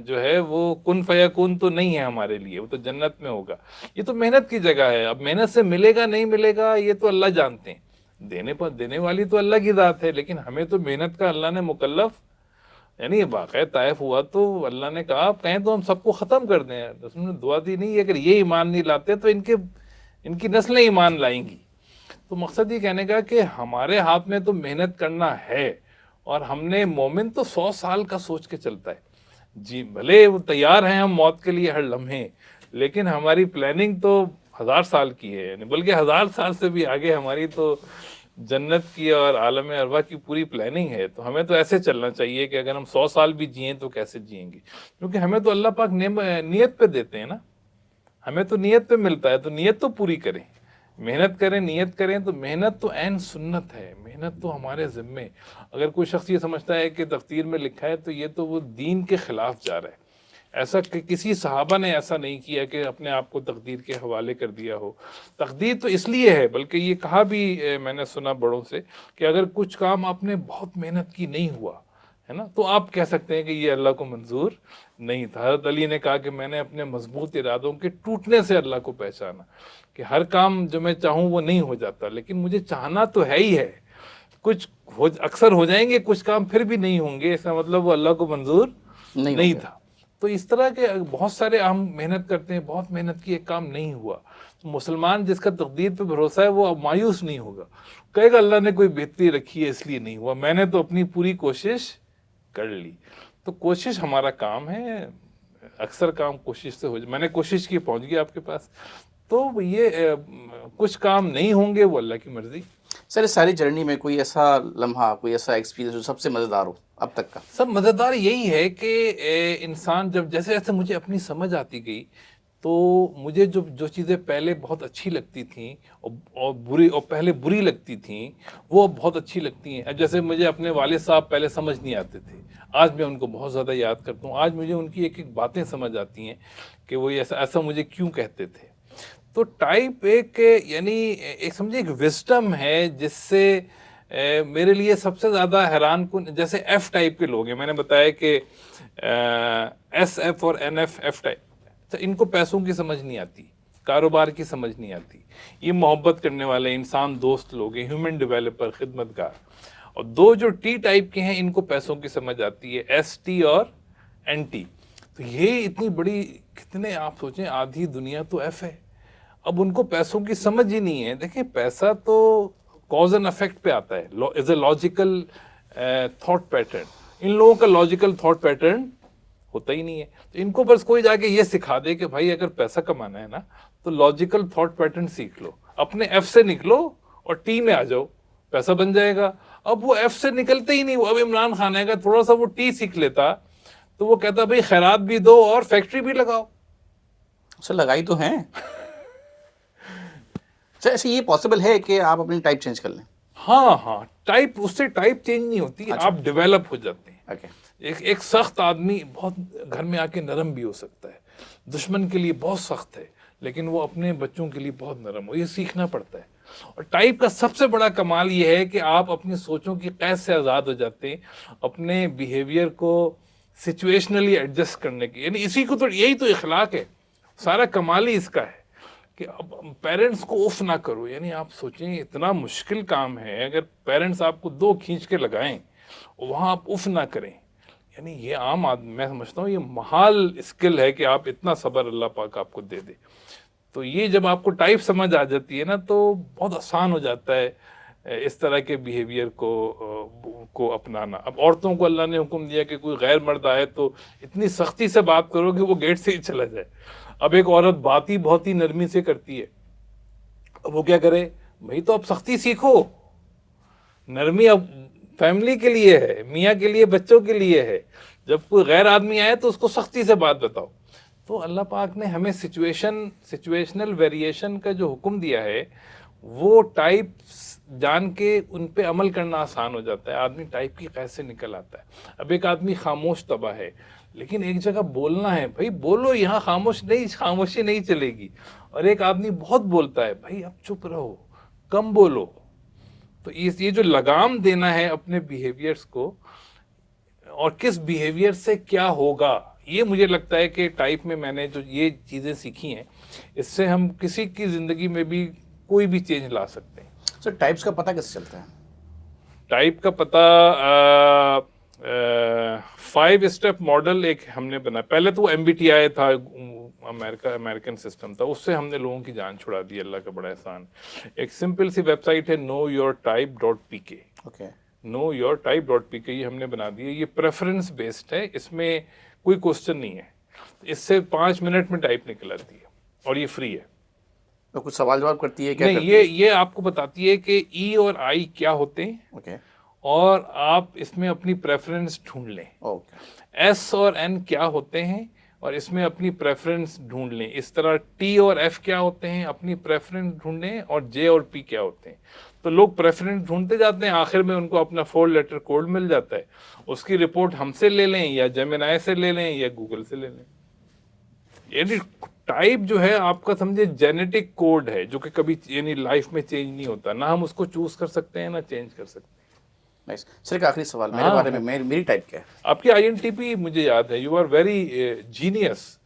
جو ہے وہ کن فیکون تو نہیں ہے ہمارے لیے، وہ تو جنت میں ہوگا. یہ تو محنت کی جگہ ہے. اب محنت سے ملے گا نہیں ملے گا یہ تو اللہ جانتے ہیں، دینے والی تو اللہ کی ذات ہے، لیکن ہمیں تو محنت کا اللہ نے مکلف. یعنی واقعہ طائف ہوا تو اللہ نے کہا آپ کہیں تو ہم سب کو ختم کر دیں. رسول نے دعا دی نہیں، اگر یہ ایمان نہیں لاتے تو ان کی نسلیں ایمان لائیں گی. تو مقصد یہ کہنے کا کہ ہمارے ہاتھ میں تو محنت کرنا ہے، اور ہم نے مومن تو 100 سال کا سوچ کے چلتا ہے. جی بھلے وہ تیار ہیں ہم موت کے لیے ہر لمحے، لیکن ہماری پلاننگ تو 1000 سال کی ہے، یعنی بلکہ 1000 سال سے بھی آگے ہماری تو جنت کی اور عالم ارواح کی پوری پلاننگ ہے. تو ہمیں تو ایسے چلنا چاہیے کہ اگر ہم 100 سال بھی جئیں تو کیسے جئیں گے، کیونکہ ہمیں تو اللہ پاک نیت پہ دیتے ہیں نا، ہمیں تو نیت پہ ملتا ہے، تو نیت تو پوری کریں، محنت کریں، نیت کریں. تو محنت تو عین سنت ہے، محنت تو ہمارے ذمے. اگر کوئی شخص یہ سمجھتا ہے کہ تقدیر میں لکھا ہے تو یہ تو وہ دین کے خلاف جا رہا ہے. ایسا کہ کسی صحابہ نے ایسا نہیں کیا کہ اپنے آپ کو تقدیر کے حوالے کر دیا ہو. تقدیر تو اس لیے ہے، بلکہ یہ کہا بھی میں نے سنا بڑوں سے کہ اگر کچھ کام آپ نے بہت محنت کی نہیں ہوا ہے نا تو آپ کہہ سکتے ہیں کہ یہ اللہ کو منظور نہیں تھا. حضرت علی نے کہا کہ میں نے اپنے مضبوط ارادوں کے ٹوٹنے سے اللہ کو پہچانا کہ ہر کام جو میں چاہوں وہ نہیں ہو جاتا، لیکن مجھے چاہنا تو ہے ہی ہے. کچھ اکثر ہو جائیں گے، کچھ کام پھر بھی نہیں ہوں گے، اس کا مطلب وہ اللہ کو منظور نہیں تھا. تو اس طرح کے بہت سارے ہم محنت کرتے ہیں، بہت محنت کی، ایک کام نہیں ہوا. مسلمان جس کا تقدیر پہ بھروسہ ہے وہ اب مایوس نہیں ہوگا، کہے گا اللہ نے کوئی بہتری رکھی ہے اس لیے نہیں ہوا، میں نے تو اپنی پوری کوشش کر لی. تو کوشش ہمارا کام ہے، اکثر کام کوشش سے ہو جائے. میں نے کوشش کی, پہنچ گیا آپ کے پاس. تو یہ کچھ کام نہیں ہوں گے, وہ اللہ کی مرضی. سر اس ساری جرنی میں کوئی ایسا لمحہ, کوئی ایسا ایکسپیرینس جو سب سے مزیدار ہو اب تک کا؟ سب مزیدار یہی ہے کہ انسان جب جیسے جیسے مجھے اپنی سمجھ آتی گئی, تو مجھے جو چیزیں پہلے بہت اچھی لگتی تھیں اور پہلے بری لگتی تھیں, وہ بہت اچھی لگتی ہیں. جیسے مجھے اپنے والد صاحب پہلے سمجھ نہیں آتے تھے, آج میں ان کو بہت زیادہ یاد کرتا ہوں. آج مجھے ان کی ایک ایک باتیں سمجھ آتی ہیں کہ وہ ایسا مجھے کیوں کہتے تھے. تو ٹائپ ایک یعنی ایک سمجھے ایک وزڈم ہے جس سے میرے لیے سب سے زیادہ حیران کن, جیسے ایف ٹائپ کے لوگ ہیں, میں نے بتایا کہ ایس ایف اور این ایف, ایف ٹائپ, ان کو پیسوں کی سمجھ نہیں آتی, کاروبار کی سمجھ نہیں آتی. یہ محبت کرنے والے انسان دوست لوگ ہیں, ہیومن ڈیولپر, خدمتگار. اور دو جو ٹی ٹائپ کے ہیں, ان کو پیسوں کی سمجھ آتی ہے, ایس ٹی اور این ٹی. تو یہ اتنی بڑی, کتنے آپ سوچیں, آدھی دنیا تو ایف ہے. اب ان کو پیسوں کی سمجھ ہی نہیں ہے. دیکھیں پیسہ تو کاز اینڈ افیکٹ پہ آتا ہے, از اے لاجیکل تھاٹ پیٹرن. ان لوگوں کا لاجیکل تھاٹ پیٹرن ہوتا ہی نہیں ہے. تو ان کو بس کوئی جا کے یہ سکھا دے کہ بھائی اگر پیسہ کمانا ہے نا تو لاجیکل تھاٹ پیٹرن سیکھ لو, اپنے ایف سے نکلو اور ٹی میں آ جاؤ, پیسہ بن جائے گا. اب وہ ایف سے نکلتے ہی نہیں. وہ اب عمران خان ہے, اگر تھوڑا سا وہ ٹی سیکھ لیتا تو وہ کہتا بھائی خیرات بھی دو اور فیکٹری بھی لگاؤ. سر لگائی تو ہیں. سر ایسے یہ پاسبل ہے کہ آپ اپنی ٹائپ چینج کر لیں؟ ہاں, ٹائپ, اس سے ٹائپ چینج نہیں ہوتی, آپ ڈیولپ ہو جاتے ہیں. اوکے. ایک سخت آدمی بہت گھر میں آ کے نرم بھی ہو سکتا ہے, دشمن کے لیے بہت سخت ہے, لیکن وہ اپنے بچوں کے لیے بہت نرم ہو. یہ سیکھنا پڑتا ہے. اور ٹائپ کا سب سے بڑا کمال یہ ہے کہ آپ اپنی سوچوں کی قید سے آزاد ہو جاتے ہیں, اپنے بیہیویئر کو سچویشنلی ایڈجسٹ کرنے کی. یعنی اسی کو تو, یہی تو اخلاق ہے, سارا کمال ہی اس کا ہے کہ اب پیرنٹس کو اف نہ کرو. یعنی آپ سوچیں اتنا مشکل کام ہے, اگر پیرنٹس آپ کو دو کھینچ کے لگائیں وہاں آپ اف نہ کریں. یعنی یہ عام آدمی, میں سمجھتا ہوں یہ محال اسکل ہے کہ آپ اتنا صبر اللہ پاک آپ کو دے دے. تو یہ جب آپ کو ٹائپ سمجھ آ جاتی ہے نا تو بہت آسان ہو جاتا ہے اس طرح کے بیہیویئر کو اپنانا. اب عورتوں کو اللہ نے حکم دیا کہ کوئی غیر مرد آئے تو اتنی سختی سے بات کرو کہ وہ گیٹ سے ہی چلا جائے. اب ایک عورت بات ہی بہت ہی نرمی سے کرتی ہے, اب وہ کیا کرے بھائی, تو اب سختی سیکھو. نرمی اب فیملی کے لیے ہے, میاں کے لیے, بچوں کے لیے ہے. جب کوئی غیر آدمی آئے تو اس کو سختی سے بات بتاؤ. تو اللہ پاک نے ہمیں سچویشنل ویریشن کا جو حکم دیا ہے وہ ٹائپ جان کے ان پہ عمل کرنا آسان ہو جاتا ہے. آدمی ٹائپ کی قید سے نکل آتا ہے. اب ایک آدمی خاموش طبع ہے لیکن ایک جگہ بولنا ہے, بھائی بولو, یہاں خاموشی نہیں چلے گی. اور ایک آدمی بہت بولتا ہے, بھائی اب چپ رہو, کم بولو. تو یہ جو لگام دینا ہے اپنے بیہیویئرس کو, اور کس بیہیویئر سے کیا ہوگا, یہ مجھے لگتا ہے کہ ٹائپ میں نے جو یہ چیزیں سیکھی ہیں, اس سے ہم کسی کی زندگی میں بھی کوئی بھی چینج لا سکتے ہیں. سر ٹائپس کا پتہ کیسے چلتا ہے؟ ٹائپ کا پتہ 5 اسٹیپ ماڈل ایک ہم نے بنا. پہلے تو وہ MBTI تھا, امریکن سسٹم تھا, اس سے ہم نے لوگوں کی جان چھڑا دی, اللہ کا بڑا احسان. ایک سمپل سی ویب سائٹ ہے knowyourtype.pk. اوکے. knowyourtype.pk یہ ہم نے بنا دی ہے. یہ پریفرنس بیسڈ ہے, اس میں کوئی کوسچن نہیں ہے. اس سے 5 منٹ میں ٹائپ نکل آتی ہے اور یہ فری ہے. تو کچھ سوال جواب کرتی ہے کیا؟ نہیں, یہ آپ کو بتاتی ہے کہ ای اور آئی کیا ہوتے ہیں, اوکے, اور آپ اس میں اپنی پریفرنس ڈھونڈ لیں. اوکے. ایس اور این کیا ہوتے ہیں اور اس میں اپنی پریفرنس ڈھونڈ لیں. اس طرح ٹی اور ایف کیا ہوتے ہیں, اپنی پریفرنس ڈھونڈیں. اور جے اور پی کیا ہوتے ہیں. تو لوگ پریفرنس ڈھونڈتے جاتے ہیں, آخر میں ان کو اپنا 4 لیٹر کوڈ مل جاتا ہے. اس کی رپورٹ ہم سے لے لیں یا جیمنائی سے لے لیں یا گوگل سے لے لیں. یعنی ٹائپ جو ہے آپ کا سمجھے جینیٹک کوڈ ہے جو کہ کبھی یعنی لائف میں چینج نہیں ہوتا, نہ ہم اس کو چوز کر سکتے ہیں نہ چینج کر سکتے ہیں. نائس. سر ایک آخری سوال میرے بارے میں, میری ٹائپ کیا ہے؟ آپ کی INTP مجھے یاد ہے, یو آر ویری جینیس.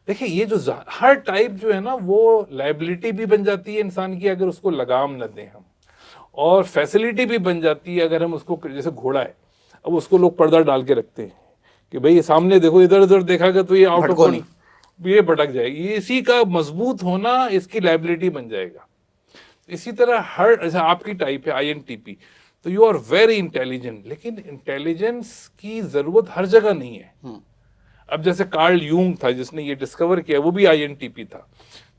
دیکھیں یہ جو ہر ٹائپ جو ہے نا وہ لائبلٹی بھی بن جاتی ہے انسان کی اگر اس کو لگام نہ دیں ہم, اور فیسلٹی بھی بن جاتی ہے اگر ہم اس کو, جیسے گھوڑا ہے, اب اس کو لوگ پردہ ڈال کے رکھتے ہیں کہ بھئی سامنے دیکھو, ادھر ادھر دیکھا گا تو یہ آؤٹ آف یہ بھٹک جائے گی. اسی کا مضبوط ہونا اس کی لائبلٹی بن جائے گا. اسی طرح جیسے آپ کی ٹائپ ہے INTP, تو یو آر ویری انٹیلیجنٹ, لیکن انٹیلیجنس کی ضرورت ہر جگہ نہیں ہے. اب جیسے کارل یونگ تھا جس نے یہ ڈسکور کیا، وہ بھی INTP تھا.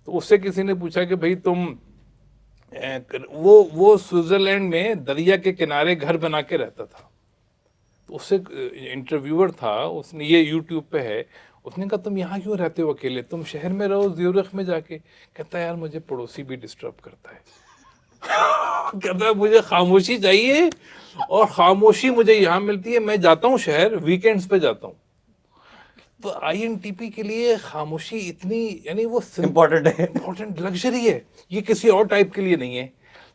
تو اس سے کسی نے پوچھا کہ بھائی تم وہ سوئٹزرلینڈ میں دریا کے کنارے گھر بنا کے رہتا تھا. تو اس سے انٹرویور تھا، اس نے، یہ یوٹیوب پہ ہے، اس نے کہا تم یہاں کیوں رہتے ہو اکیلے، تم شہر میں رہو زیورخ میں جا کے. کہتا ہے یار مجھے پڑوسی بھی ڈسٹرب کرتا ہے. کہتا ہے مجھے خاموشی چاہیے، اور خاموشی مجھے یہاں ملتی ہے، میں جاتا ہوں شہر، ویکینڈز پہ جاتا ہوں. تو INTP کے لیے خاموشی اتنی، یعنی وہ امپورٹنٹ لگژری ہے، یہ کسی اور ٹائپ کے لیے نہیں ہے.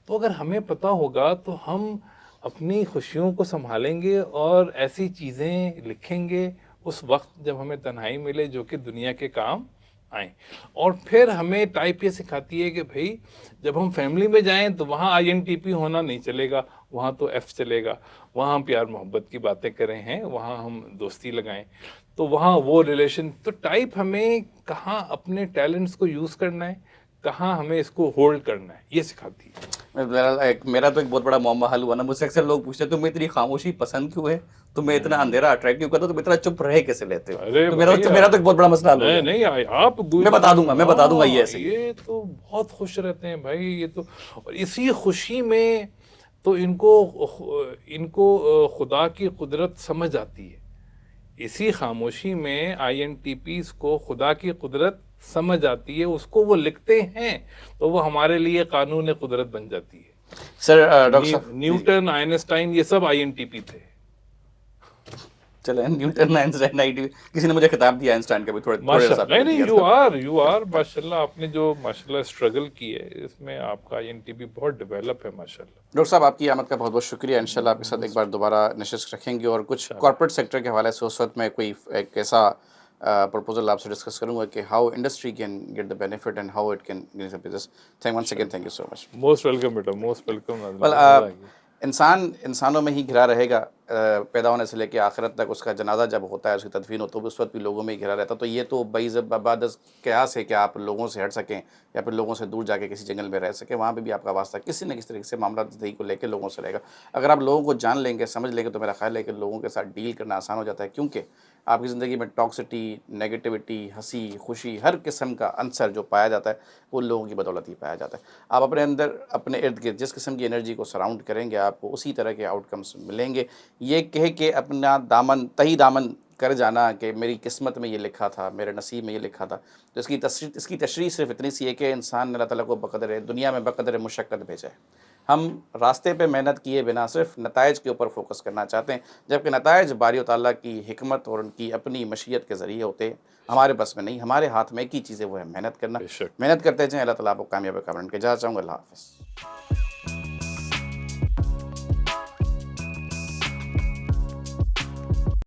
تو اگر ہمیں پتہ ہوگا تو ہم اپنی خوشیوں کو سنبھالیں گے اور ایسی چیزیں لکھیں گے اس وقت جب ہمیں تنہائی ملے جو کہ دنیا کے کام آئیں. اور پھر ہمیں ٹائپ یہ سکھاتی ہے کہ بھائی جب ہم فیملی میں جائیں تو وہاں INTP ہونا نہیں چلے گا، وہاں تو F چلے گا. وہاں ہم پیار محبت کی باتیں کریں ہیں، وہاں ہم دوستی لگائیں، تو وہاں وہ ریلیشن. تو ٹائپ ہمیں کہاں اپنے ٹیلنٹس کو یوز کرنا ہے، کہاں ہمیں اس کو ہولڈ کرنا ہے، یہ سکھاتی ہے. میرا تو ایک بہت بڑا معمہ حل ہوا نا. مجھ سے اکثر لوگ پوچھتے ہیں تمہیں اتنی خاموشی پسند کیوں ہے، تمہیں اتنا اندھیرا اٹریکٹیو کرتا، تم اتنا چپ رہے کیسے لیتے ہو. ارے تو میرا تو ایک بہت بڑا مسئلہ حل ہو گیا. نہیں آپ میں بتا دوں گا یہ ایسے ہی. یہ تو بہت خوش رہتے ہیں بھائی. یہ تو، اور اسی خوشی میں تو ان کو خدا کی قدرت سمجھ آتی ہے. اسی خاموشی میں INTPs کو خدا کی قدرت سمجھ آتی ہے. اس کو وہ لکھتے ہیں تو وہ ہمارے لیے قانون قدرت بن جاتی ہے. سر ڈاکٹر صاحب، نیوٹن، آئنسٹائن، یہ سب INTP تھے. چلیں نیوٹن، آئنسٹائن، کسی نے مجھے خطاب دیا آئنسٹائن کا بھی تھوڑے ماشاء سا نہیں یو آر ماشاء اللہ. آپ نے جو ماشاء اللہ اسٹرگل کی ہے اس میں آپ کا INTP بہت ڈیولپ ہے ماشاء اللہ. ڈاکٹر صاحب آپ کی آمد کا بہت بہت شکریہ. انشاءاللہ آپ کے ساتھ ایک بار دوبارہ نشست رکھیں گے، اور کچھ کارپوریٹ سیکٹر کے حوالے سے اس وقت میں کوئی ایک ایسا پروپوزل آپ سے ڈسکس کروں گا کہ how industry can get the benefit and how it can get the business. Once again thank you so much. Most welcome بیٹا، موسٹ ویلکم. انسانوں میں ہی گھرا رہے گا پیدا ہونے سے لے کے آخرت تک. اس کا جنازہ جب ہوتا ہے، اس کی تدفین ہوتی ہے، اس وقت بھی لوگوں میں ہی گھرا رہتا. تو یہ تو بعد قیاس ہے کہ آپ لوگوں سے ہٹ سکیں یا پھر لوگوں سے دور جا کے کسی جنگل میں رہ سکیں. وہاں پہ بھی آپ کا واسطہ کسی نہ کسی طریقے سے معاملات زندگی کو لے کے لوگوں سے رہے گا. اگر آپ لوگوں کو جان لیں گے، سمجھ لیں گے، تو میرا خیال ہے کہ لوگوں کے ساتھ ڈیل کرنا آسان ہو جاتا ہے. کیونکہ آپ کی زندگی میں ٹاکسٹی، نیگیٹیوٹی، ہنسی خوشی، ہر قسم کا عنصر جو پایا جاتا ہے وہ لوگوں کی بدولت ہی پایا جاتا ہے. آپ اپنے اندر، اپنے ارد گرد جس قسم کی انرجی کو سراؤنڈ کریں گے، آپ کو اسی طرح کے آؤٹ کمس ملیں گے. یہ کہہ کے اپنا تہی دامن کر جانا کہ میری قسمت میں یہ لکھا تھا، میرے نصیب میں یہ لکھا تھا، تو اس کی تشریح صرف اتنی سی ہے کہ انسان نے اللہ تعالیٰ کو بقدر دنیا میں بقدر مشقت بھیجا ہے. ہم راستے پہ محنت کیے بنا صرف نتائج کے اوپر فوکس کرنا چاہتے ہیں، جبکہ نتائج باری و تعالیٰ کی حکمت اور ان کی اپنی مشیت کے ذریعے ہوتے ہیں. ہمارے بس میں نہیں، ہمارے ہاتھ میں ایک ہی چیز ہے، وہ ہے محنت کرنا. محنت کرتے جائیں. اللہ تعالیٰ آپ کو کامیاب کرنے کے. جا چاہوں گا. اللہ حافظ.